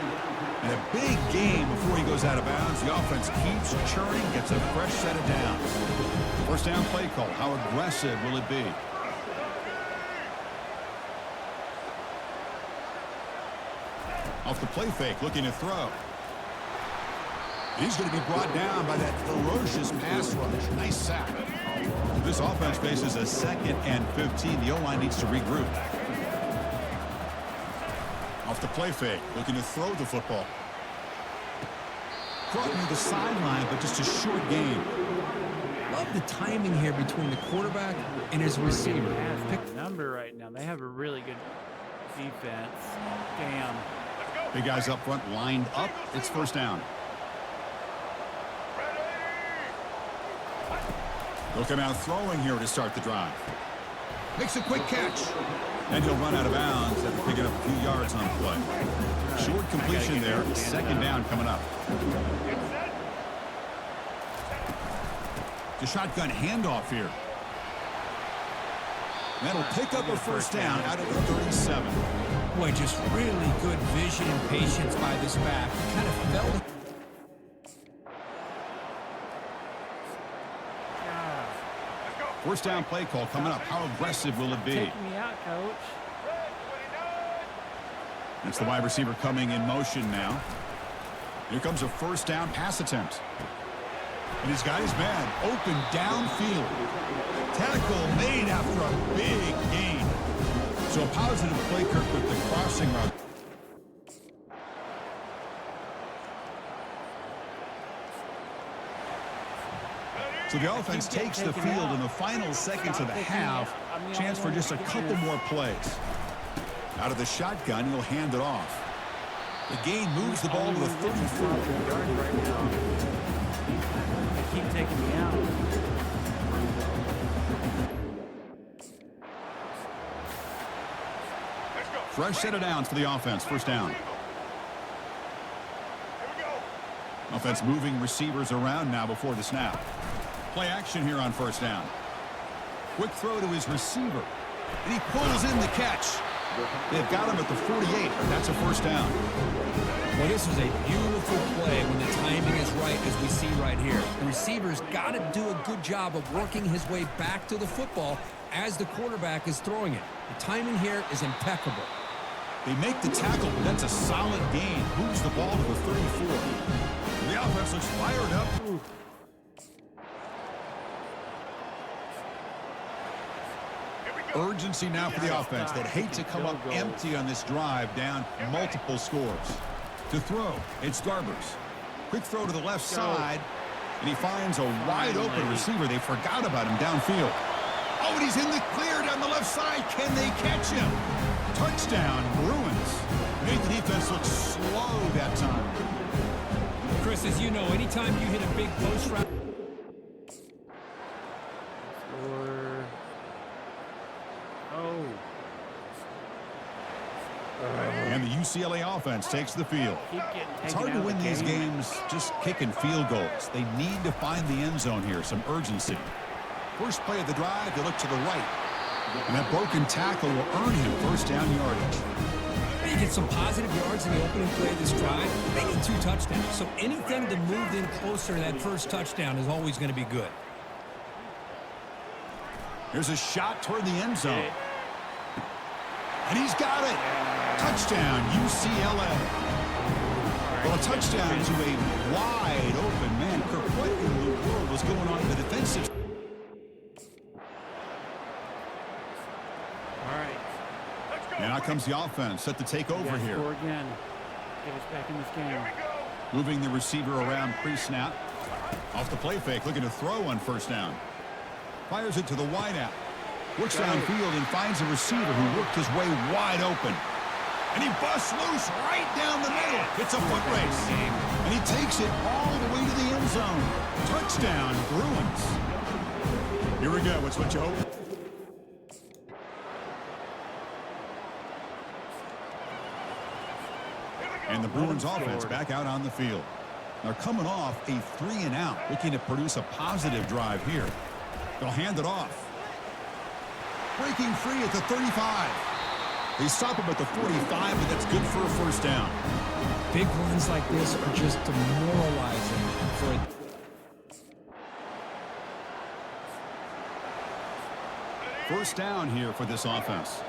And a big game before he goes out of bounds. The offense keeps churning, gets a fresh set of downs. First down play call. How aggressive will it be? Off the play fake, looking to throw. He's going to be brought down by that ferocious pass rush. Nice sack. This offense faces a 2nd and 15. The O-line needs to regroup. Off the play fake, looking to throw the football. Caught near the sideline, but just a short gain. Love the timing here between the quarterback and his receiver. Pick number right now. They have a really good defense. Damn. Big guys up front lined up. It's first down. They'll come out throwing here to start the drive. Makes a quick catch. And he'll run out of bounds after picking up a few yards on the play. Short completion there. Second down coming up. The shotgun handoff here. That'll pick up a first down out of the 37. Boy, just really good vision and patience by this back. He kind of felt it. First down play call coming up. How aggressive will it be? Take me out, coach. That's the wide receiver coming in motion now. Here comes a first down pass attempt. And he's got his man open downfield. Tackle made after a big gain. So a positive play, Kirk, with the crossing route. So the offense takes the field in the final seconds of the half. Chance for just a couple more plays. Out of the shotgun, he'll hand it off. The gain moves the ball to the 34. They keep taking me out. Fresh set of downs for the offense. First down. Offense moving receivers around now before the snap. Play action here on first down. Quick throw to his receiver. And he pulls in the catch. They've got him at the 48. That's a first down. Well, this is a beautiful play when the timing is right, as we see right here. The receiver's got to do a good job of working his way back to the football as the quarterback is throwing it. The timing here is impeccable. They make the tackle, but that's a solid gain. Moves the ball to the 34. The offense looks fired up. Urgency now for the offense. They'd hate to come up empty on this drive, down multiple scores. To throw, it's Garbers. Quick throw to the left side, and he finds a wide open receiver. They forgot about him downfield. Oh, and he's in the clear down the left side. Can they catch him? Touchdown, Bruins. Made the defense look slow that time. Chris, as you know, anytime you hit a big post route. And the UCLA offense takes the field. It's hard to win these games just kicking field goals. They need to find the end zone here, some urgency. First play of the drive, they look to the right. And that broken tackle will earn him first down yardage. They get some positive yards in the opening play of this drive. They need 2 touchdowns, so anything to move them closer to that first touchdown is always going to be good. Here's a shot toward the end zone. And he's got it. Touchdown, UCLA. Well, a touchdown to a wide open man. Kirk, what in the world was going on in the defensive? All right. And out comes the offense set to take over here. Score again. get us back in this game. Here we go. Moving the receiver around pre-snap. Off the play fake, looking to throw on first down. Fires it to the wideout. Works downfield and finds a receiver who worked his way wide open. And he busts loose right down the middle. It's a foot race. And he takes it all the way to the end zone. Touchdown, Bruins. Here we go. It's what you hope. And the Bruins offense back out on the field. They're coming off a 3-and-out, looking to produce a positive drive here. They'll hand it off. Breaking free at the 35. They stop him at the 45, but that's good for a first down. Big runs like this are just demoralizing for a First down here for this offense.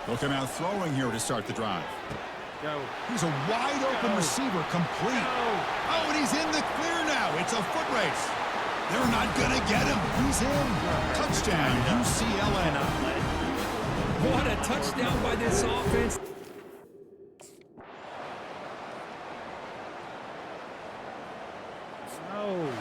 They'll come out throwing here to start the drive. Go. He's a wide-open receiver, complete. Oh, and he's in the clear now. It's a foot race. They're not going to get him. He's in. Touchdown, UCLA. What a touchdown by this offense. Oh.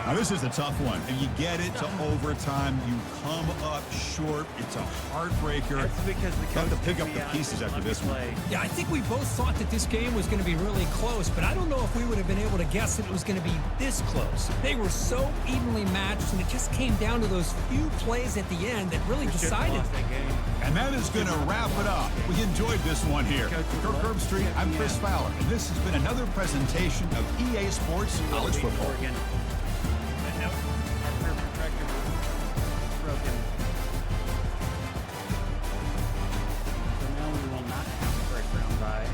Now, this is a tough one, and you get it to overtime. You come up short. It's a heartbreaker. It's because the Got coach to pick took up me the out pieces and after let me this one. play. Yeah, I think we both thought that this game was going to be really close, but I don't know if we would have been able to guess that it was going to be this close. They were so evenly matched, and it just came down to those few plays at the end that really Should've decided. lost that game. And that is going to wrap it up. We enjoyed this one here. For Curb Street, I'm Chris Fowler, and this has been another presentation of EA Sports College Football. Oregon. But nope, our retractor was broken. So now we will not have a first round bye.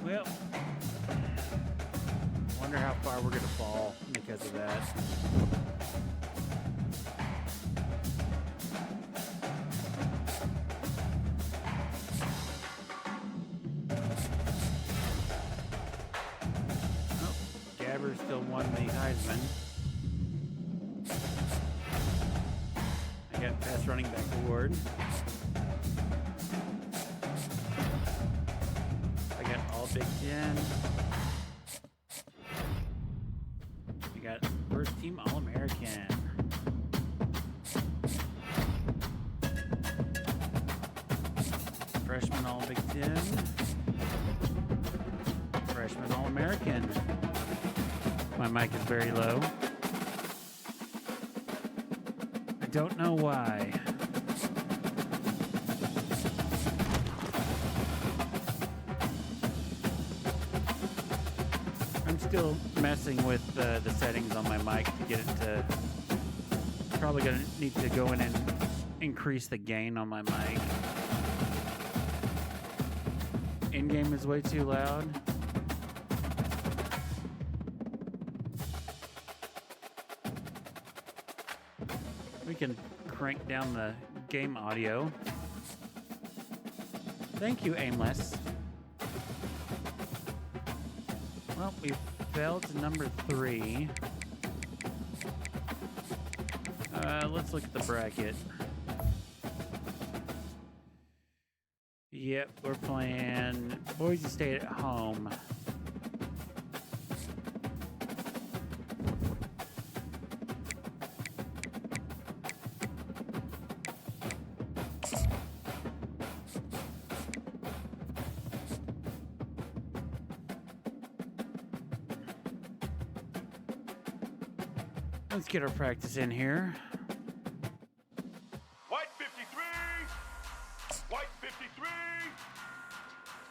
Well, wonder how far we're gonna fall because of that. Oh, Gabbard still won the Heisman. I got best running back award. I got all Big Ten. We got first team All-American. Freshman All Big Ten. Freshman All-American. My mic is very low. I don't know why. I'm still messing with the settings on my mic to get it to. Probably gonna need to go in and increase the gain on my mic. In-game is way too loud. We can crank down the game audio. Thank you, Aimless. Well, we fell to number 3. Let's look at the bracket. Yep, we're playing Boise State at home. Let's get our practice in here. White 53. White 53.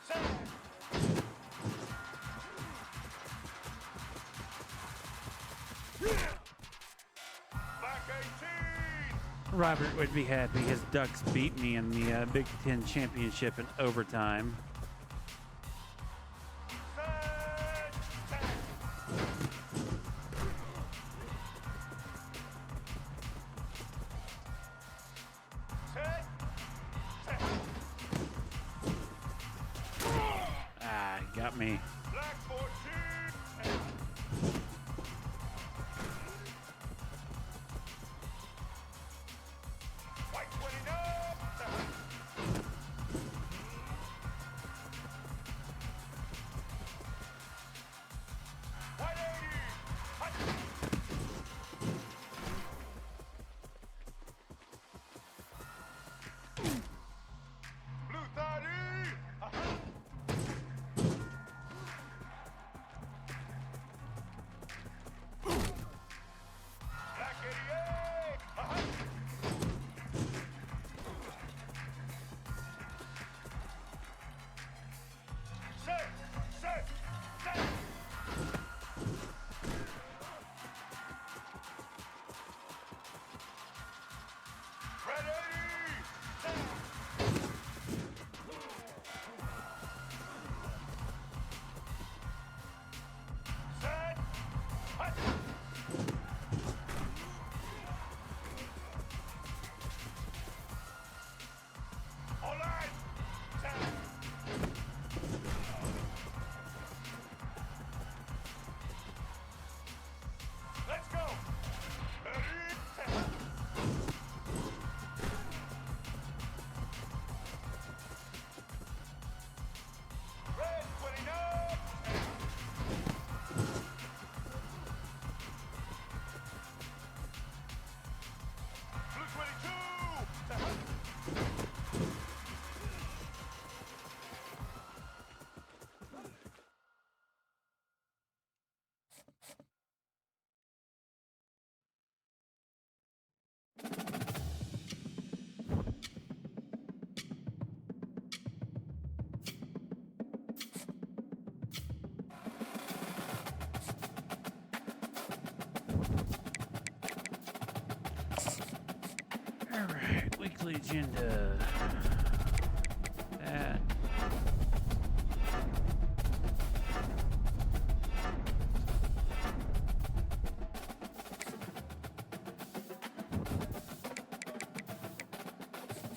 Set. Black 18. Robert would be happy. His Ducks beat me in the Big Ten Championship in overtime. Ah, got me. Black 14. White 29. White 80. Blue 30. Black 88. Set. Set. Set. Red 80. Set. Hut. All right. Set. Let's go. Ready. Set. Red 29. Blue 22. All right, weekly agenda. That.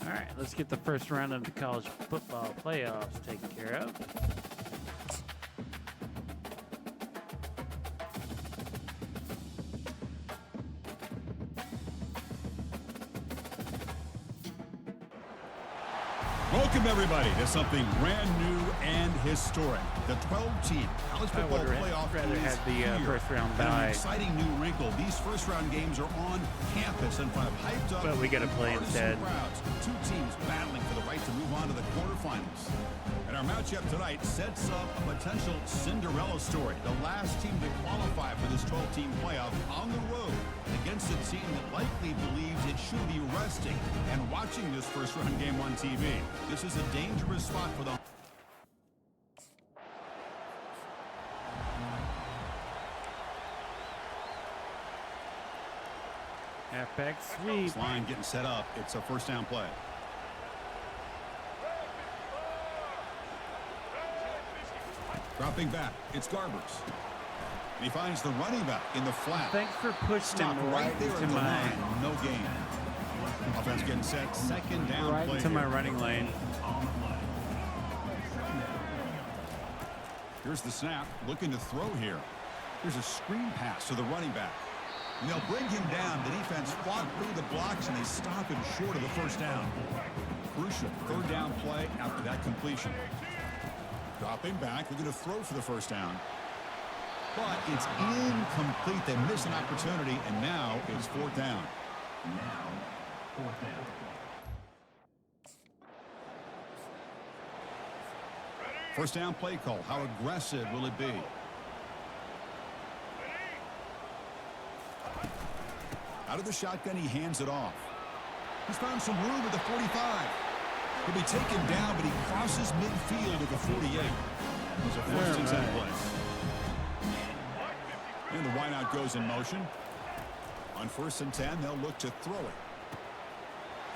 All right, let's get the first round of the college football playoffs taken care of. Welcome, everybody, to something brand new and historic. The 12-team college I football would playoff rather is have the here. first round And an bye. exciting new wrinkle. These first-round games are on campus in front of hyped-up, But we gotta play partisan instead. crowds. Two teams battling for the right to move on to the quarterfinals. And our matchup tonight sets up a potential Cinderella story. The last team to qualify for this 12-team playoff on the road against a team that likely believes it should be resting and watching this first-round game on TV. This is a dangerous spot for the Halfback sweep. line getting set up. It's a first down play. Dropping back, it's Garbers. And he finds the running back in the flat. Thanks for pushing Stop him right right there into at the my line. No gain. Offense getting set. Second down right play into my here. running lane. Here's the snap. Looking to throw here. Here's a screen pass to the running back. And they'll bring him down. The defense fought through the blocks, and they stop him short of the first down. Crucial third down play after that completion. Dropping back. Looking to throw for the first down. But it's incomplete. They miss an opportunity, and now it's fourth down. First down play call. How aggressive will it be? Out of the shotgun, he hands it off. He's found some room at the 45. He'll be taken down, but he crosses midfield at the 48. It's a first and 10 play. And the wideout goes in motion. On first and 10, they'll look to throw it.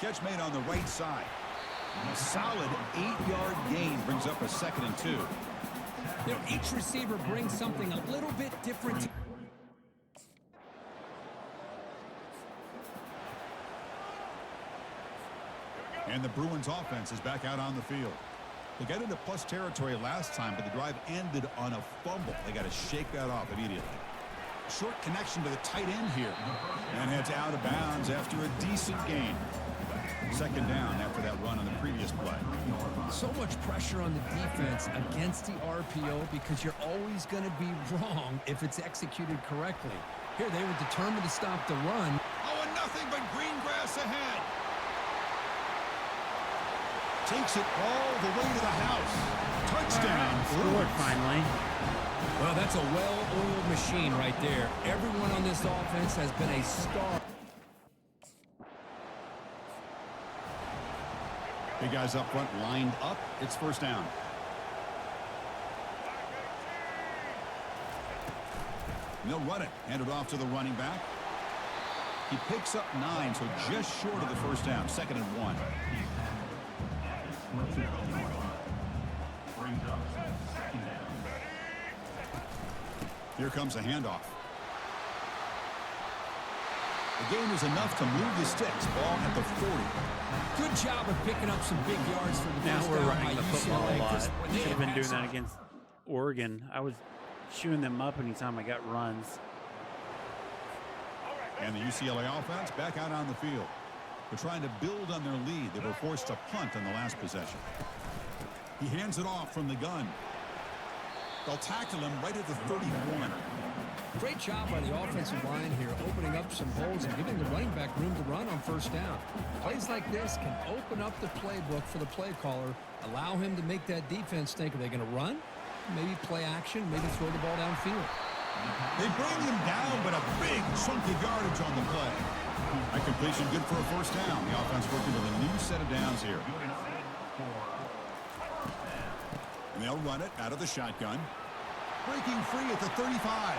Catch made on the right side. A solid 8-yard gain brings up a 2nd and 2. You know, each receiver brings something a little bit different. And the Bruins offense is back out on the field. They got into plus territory last time, but the drive ended on a fumble. They got to shake that off immediately. Short connection to the tight end here. And heads out of bounds after a decent gain. 2nd down after that run on the previous play. So much pressure on the defense against the RPO because you're always going to be wrong if it's executed correctly. Here, they were determined to stop the run. Oh, and nothing but green grass ahead. Takes it all the way to the house. Touchdown. Scored finally. Well, that's a well-oiled machine right there. Everyone on this offense has been a star. Big guys up front lined up. It's 1st down. And they'll run it. Hand it off to the running back. He picks up 9, so just short of the 1st down. 2nd and 1. Here comes a handoff. The gain was enough to move the sticks. Ball at the 40. Good job of picking up some big yards for the Now first we're down running by the football a UCLA, lot. 'cause when they Should have been had doing some- that against Oregon. I was shooing them up anytime I got runs. And the UCLA offense back out on the field. They're trying to build on their lead. They were forced to punt on the last possession. He hands it off from the gun. They'll tackle him right at the 31. Great job by the offensive line here, opening up some holes and giving the running back room to run on 1st down. Plays like this can open up the playbook for the play caller, allow him to make that defense think, are they going to run? Maybe play action, maybe throw the ball downfield. They bring him down, but a big chunk of yardage on the play. A completion good for a 1st down. The offense working with a new set of downs here. And they'll run it out of the shotgun. Breaking free at the 35.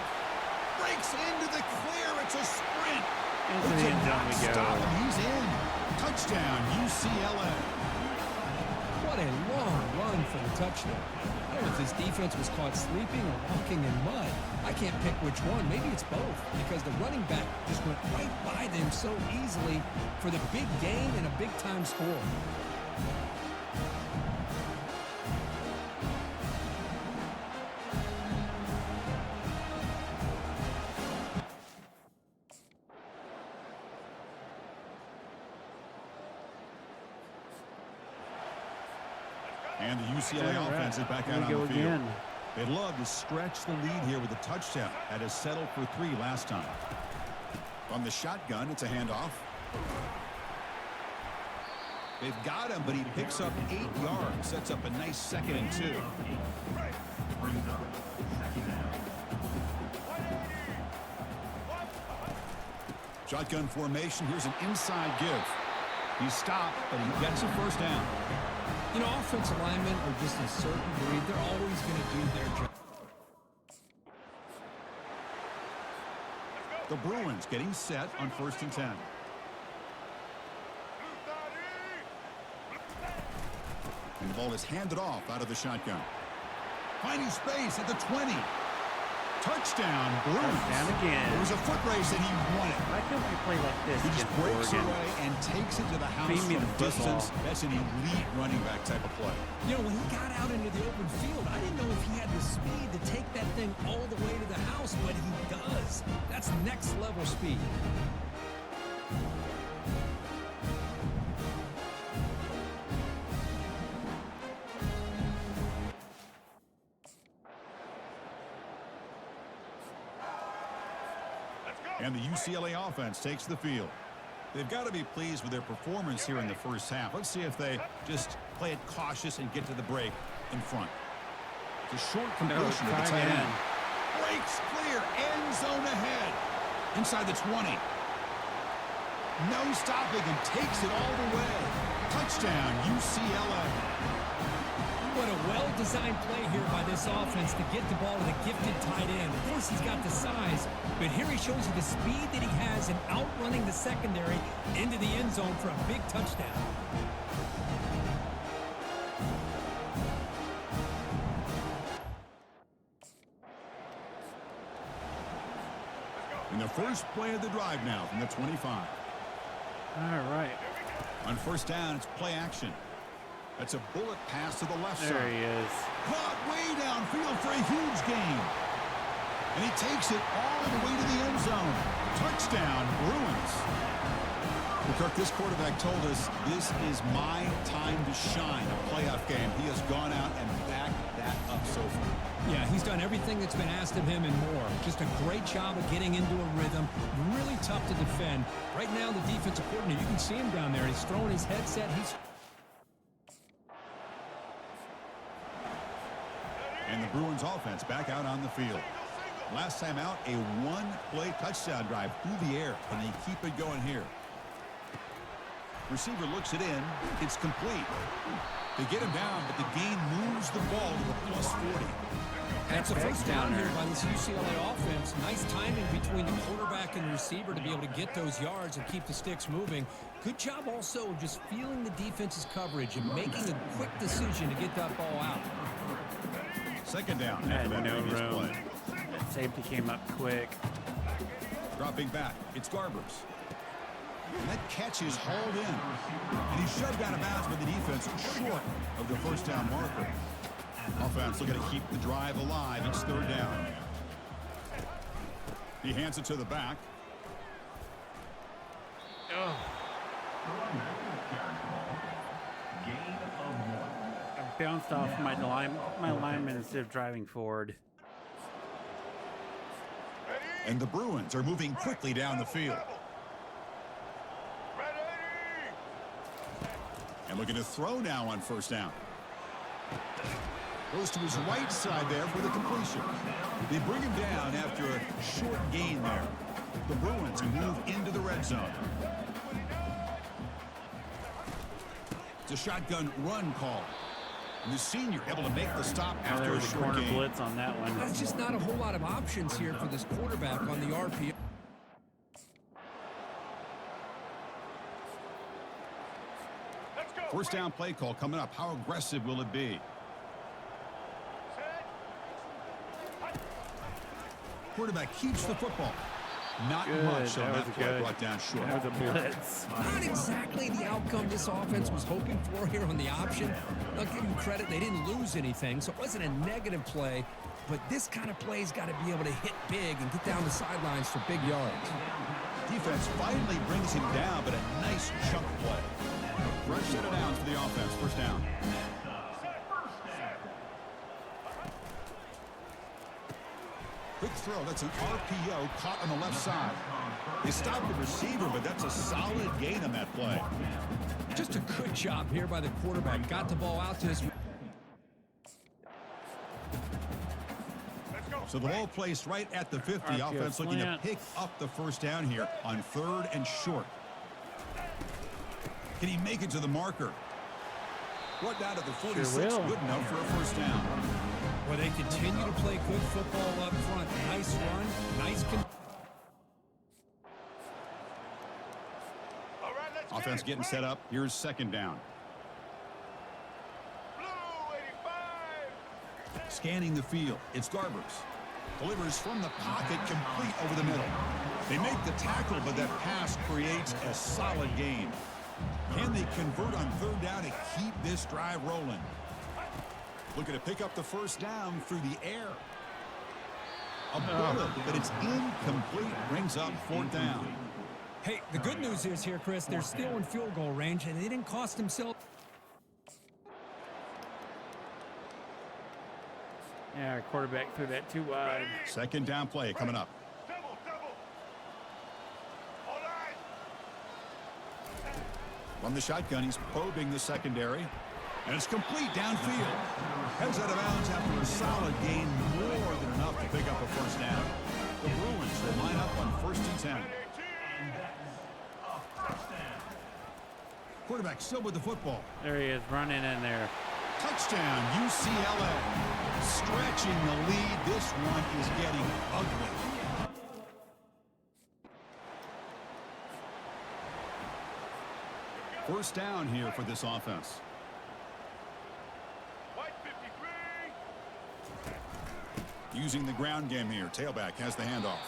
Breaks into the clear. It's a sprint. Into the end zone we go. Stop him. He's in. Touchdown, UCLA. What a long run for the touchdown. I don't know if this defense was caught sleeping or walking in mud. I can't pick which one. Maybe it's both because the running back just went right by them so easily for the big gain and a big-time score. And the UCLA offense is back out on the field. They'd love to stretch the lead here with a touchdown. Had us settled for 3 last time. From the shotgun, it's a handoff. They've got him, but he picks up 8 yards. Sets up a nice 2nd and 2. Shotgun formation. Here's an inside give. He stopped, but he gets a 1st down. You know, offensive linemen are just a certain breed. They're always going to do their job. The Bruins getting set on 1st and 10. And the ball is handed off out of the shotgun. Finding space at the 20. Touchdown, Bruins. Touchdown again. It was a foot race and he won it. Why couldn't we play like this He just against breaks Oregon? away and takes it to the house Feed me from the football. distance. That's an elite running back type of play. You know, when he got out into the open field, I didn't know if he had the speed to take that thing all the way to the house, but he does. That's next level speed. And the UCLA offense takes the field. They've got to be pleased with their performance here in the 1st half. Let's see if they just play it cautious and get to the break in front. It's a short completion to the tight end. Breaks clear. End zone ahead. Inside the 20. No stopping him. Takes it all the way. Touchdown, UCLA. What a well-designed play here by this offense to get the ball to the gifted tight end. Of course, he's got the size, but here he shows you the speed that he has in outrunning the secondary into the end zone for a big touchdown. In the first play of the drive now from the 25. All right. On first down, it's play action. That's a bullet pass to the left There side. he is. Caught way downfield for a huge gain. And he takes it all the way to the end zone. Touchdown, Bruins. Well, Kirk, this quarterback told us this is my time to shine, a playoff game. He has gone out and backed that up so far. Yeah, he's done everything that's been asked of him and more. Just a great job of getting into a rhythm. Really tough to defend. Right now, the defensive coordinator, you can see him down there. He's throwing his headset. And the Bruins offense back out on the field. Last time out, a one-play touchdown drive through the air. Can they keep it going here? Receiver looks it in. It's complete. They get him down, but the gain moves the ball to the plus 40. That's a first down here by this UCLA offense. Nice timing between the quarterback and the receiver to be able to get those yards and keep the sticks moving. Good job also of just feeling the defense's coverage and making a quick decision to get that ball out. Second down Had after that no previous room. play. Safety came up quick. Dropping back, it's Garbers. And that catch is hauled in. And he's shoved out of bounds by the defense short of the first down marker. Offense looking to keep the drive alive. It's third down. He hands it to the back. Oh. I bounced off my lineman instead of driving forward. And the Bruins are moving quickly down the field. And looking to throw now on first down. Goes to his right side there for the completion. They bring him down after a short gain there. The Bruins move into the red zone. It's a shotgun run call. And the senior able to make the stop Now after there a was a short corner gain. blitz on that one. That's just not a whole lot of options here for this quarterback on the RPO. First down play call coming up. How aggressive will it be? Quarterback keeps the football. Not Good. much on That that was play good. brought down short. That was a blitz. Not exactly the outcome this offense was hoping for here on the option. I'll give them credit. They didn't lose anything, so it wasn't a negative play. But this kind of play's got to be able to hit big and get down the sidelines for big yards. Defense finally brings him down, but a nice chunk play. Fresh set of downs for the offense. First down. Quick throw. That's an RPO caught on the left side. They stopped the receiver, but that's a solid gain on that play. Just a good job here by the quarterback. Got the ball out to his... So the ball placed right at the 50. RPO Offense looking to slant. pick up the first down here on third and short. Can he make it to the marker? Brought down to the 46. will. Good enough for a first down. Well, they continue to play good football up front. Nice run. Nice... Offense getting set up. Here's second down. Scanning the field. It's Garbers. Delivers from the pocket, complete over the middle. They make the tackle, but that pass creates a solid gain. Can they convert on third down to keep this drive rolling? Looking to pick up the first down through the air. A bullet, but it's incomplete. Brings up fourth down. Hey, the good news is here, Chris, they're still in field goal range, and they didn't cost themselves... Yeah, our quarterback threw that too wide. Second down play coming up. From the shotgun, he's probing the secondary. And it's complete downfield. Heads out of bounds after a solid gain, more than enough to pick up a first down. The Bruins will line up on first and 10. Quarterback still with the football. There he is, running in there. Touchdown, UCLA. Stretching the lead. This one is getting ugly. First down here for this offense. White 53. Using the ground game here. Tailback has the handoff.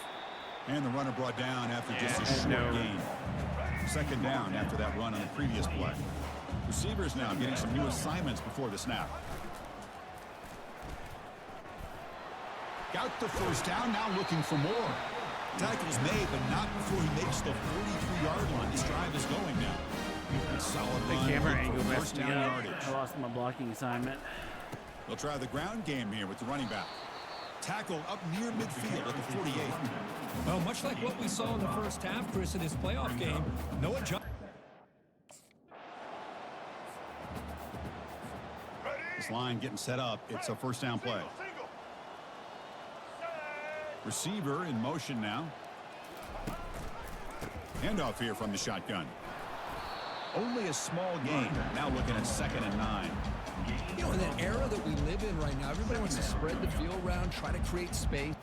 And the runner brought down after just a short gain. Second down after that run on the previous play. Receivers now getting some new assignments before the snap. Got the first down, now looking for more. Tackle's made, but not before he makes the 43-yard line. This drive is going now. A solid The run. camera Good angle for messed first me down up. yardage. I lost my blocking assignment. They'll try the ground game here with the running back. Tackle up near midfield at the 48. Well, much like what we saw in the first half, Chris, in this playoff game, no adjustment. This line getting set up. It's a first down play. Single. Receiver in motion now. Handoff here from the shotgun. Only a small gain. Now looking at 2nd and 9. You know, in that era that we live in right now, everybody wants to spread the field around, try to create space.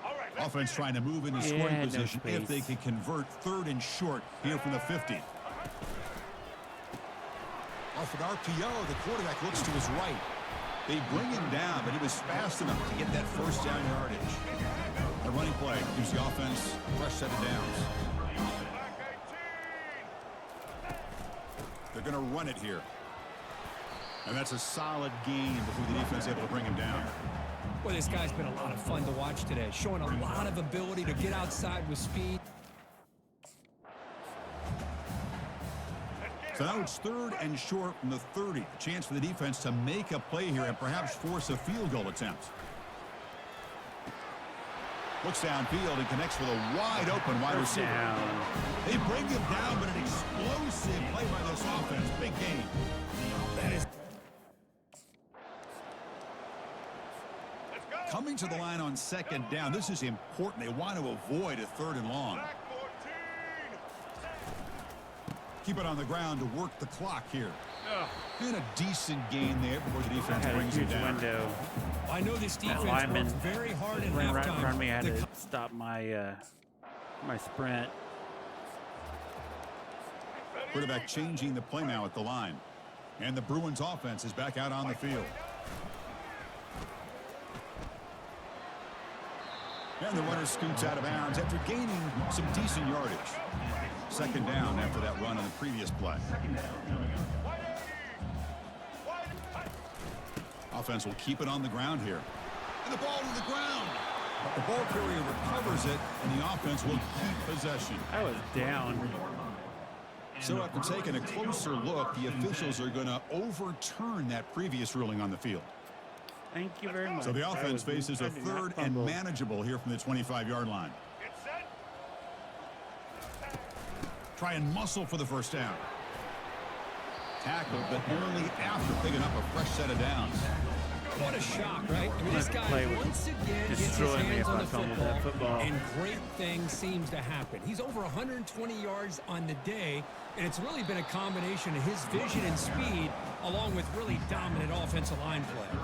All right, let's Offense get it. trying to move into Yeah, scoring no position if space. they can convert 3rd and short here from the 50. Off an RPO, the quarterback looks to his right. They bring him down, but he was fast enough to get that first down yardage. A running play gives the offense a fresh set of downs. Black 18. They're going to run it here. And that's a solid gain before the defense is able to bring him down. Well, this guy's been a lot of fun to watch today, showing a lot of ability to get outside with speed. So now it's 3rd and short from the 30. A chance for the defense to make a play here and perhaps force a field goal attempt. Looks downfield and connects with a wide open wide receiver. Down. They bring him down, but an explosive play by this offense. Big gain. That is Let's go. Coming to the line on 2nd down. This is important. They want to avoid a 3rd and long. Black 14. Keep it on the ground to work the clock here. And a decent gain there before the defense Had a brings him huge down. window. I know this defense lineman works very hard in Ran right in front of me. I had halftime. to stop my my sprint. Quarterback changing the play now at the line. And the Bruins offense is back out on the field. And the runner scoots out of bounds after gaining some decent yardage. 2nd down after that run on the previous play. Offense will keep it on the ground here. And the ball to the ground. The ball carrier recovers it, and the offense will keep possession. I was down. So after taking a closer look, the officials are going to overturn that previous ruling on the field. Thank you very much. So the I offense was- faces I a did not 3rd and fumble. manageable here from the 25-yard line. Get set. Try and muscle for the first down. Tackled, but only after picking up a fresh set of downs. What a shock, right? I mean, this That guy play would once again gets his destroy me hands if on I the fumbled that football. and great things seems to happen. He's over 120 yards on the day, and it's really been a combination of his vision and speed, along with really dominant offensive line play.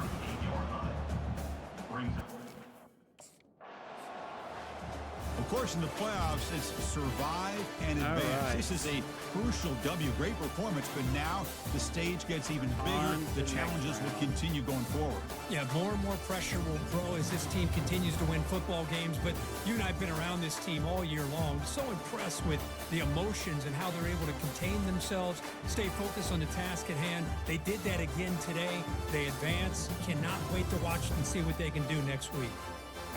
Of course, in the playoffs, it's survive and advance. right. This is a crucial W. Great performance, but now the stage gets even bigger. On to The the challenges next will continue going forward. Yeah, more and more pressure will grow as this team continues to win football games, but you and I have been around this team all year long. So impressed with the emotions and how they're able to contain themselves, stay focused on the task at hand. They did that again today. They advance. Cannot wait to watch and see what they can do next week.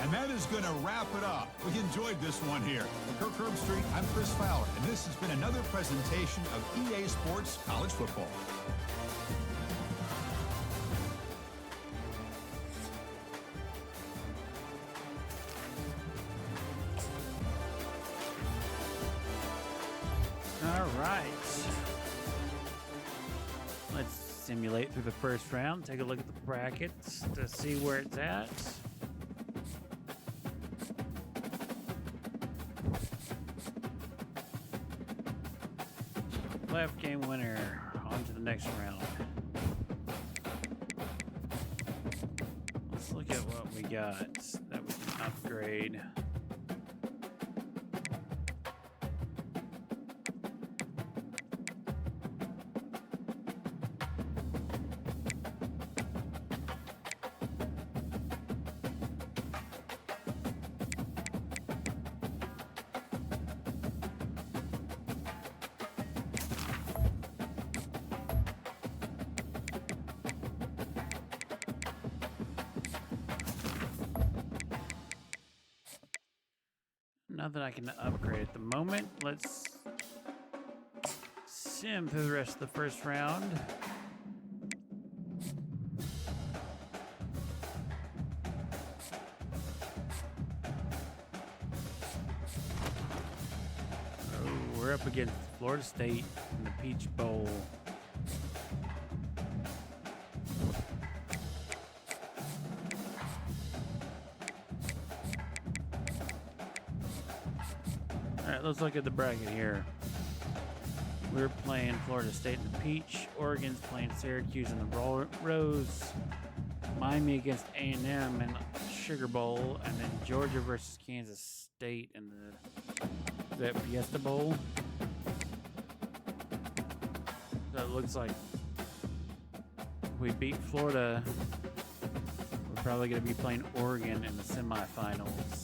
And that is going to wrap it up. We enjoyed this one here. For Kirk Herbstreit, I'm Chris Fowler, and this has been another presentation of EA Sports College Football. All right. Let's simulate through the first round. Take a look at the brackets to see where it's at. Playoff game winner. On to the next round. Let's look at what we got that we can upgrade. Nothing I can upgrade at the moment. Let's sim through the rest of the first round. Oh, we're up against Florida State in the Peach Bowl. Let's look at the bracket here. We're playing Florida State in the Peach. Oregon's playing Syracuse in the Rose. Miami against A&M in the Sugar Bowl. And then Georgia versus Kansas State in the Fiesta Bowl. So it looks like if we beat Florida, we're probably going to be playing Oregon in the semifinals.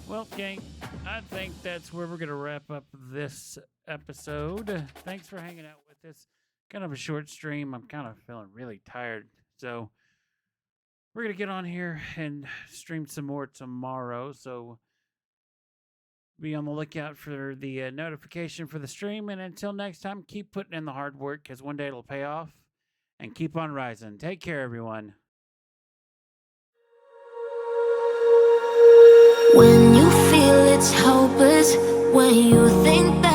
Well, gang, I think that's where we're going to wrap up this episode. Thanks for hanging out with us. Kind of a short stream. I'm kind of feeling really tired. So we're going to get on here and stream some more tomorrow. So be on the lookout for the notification for the stream. And until next time, keep putting in the hard work because one day it'll pay off. And keep on rising. Take care, everyone. When you feel it's hopeless, when you think that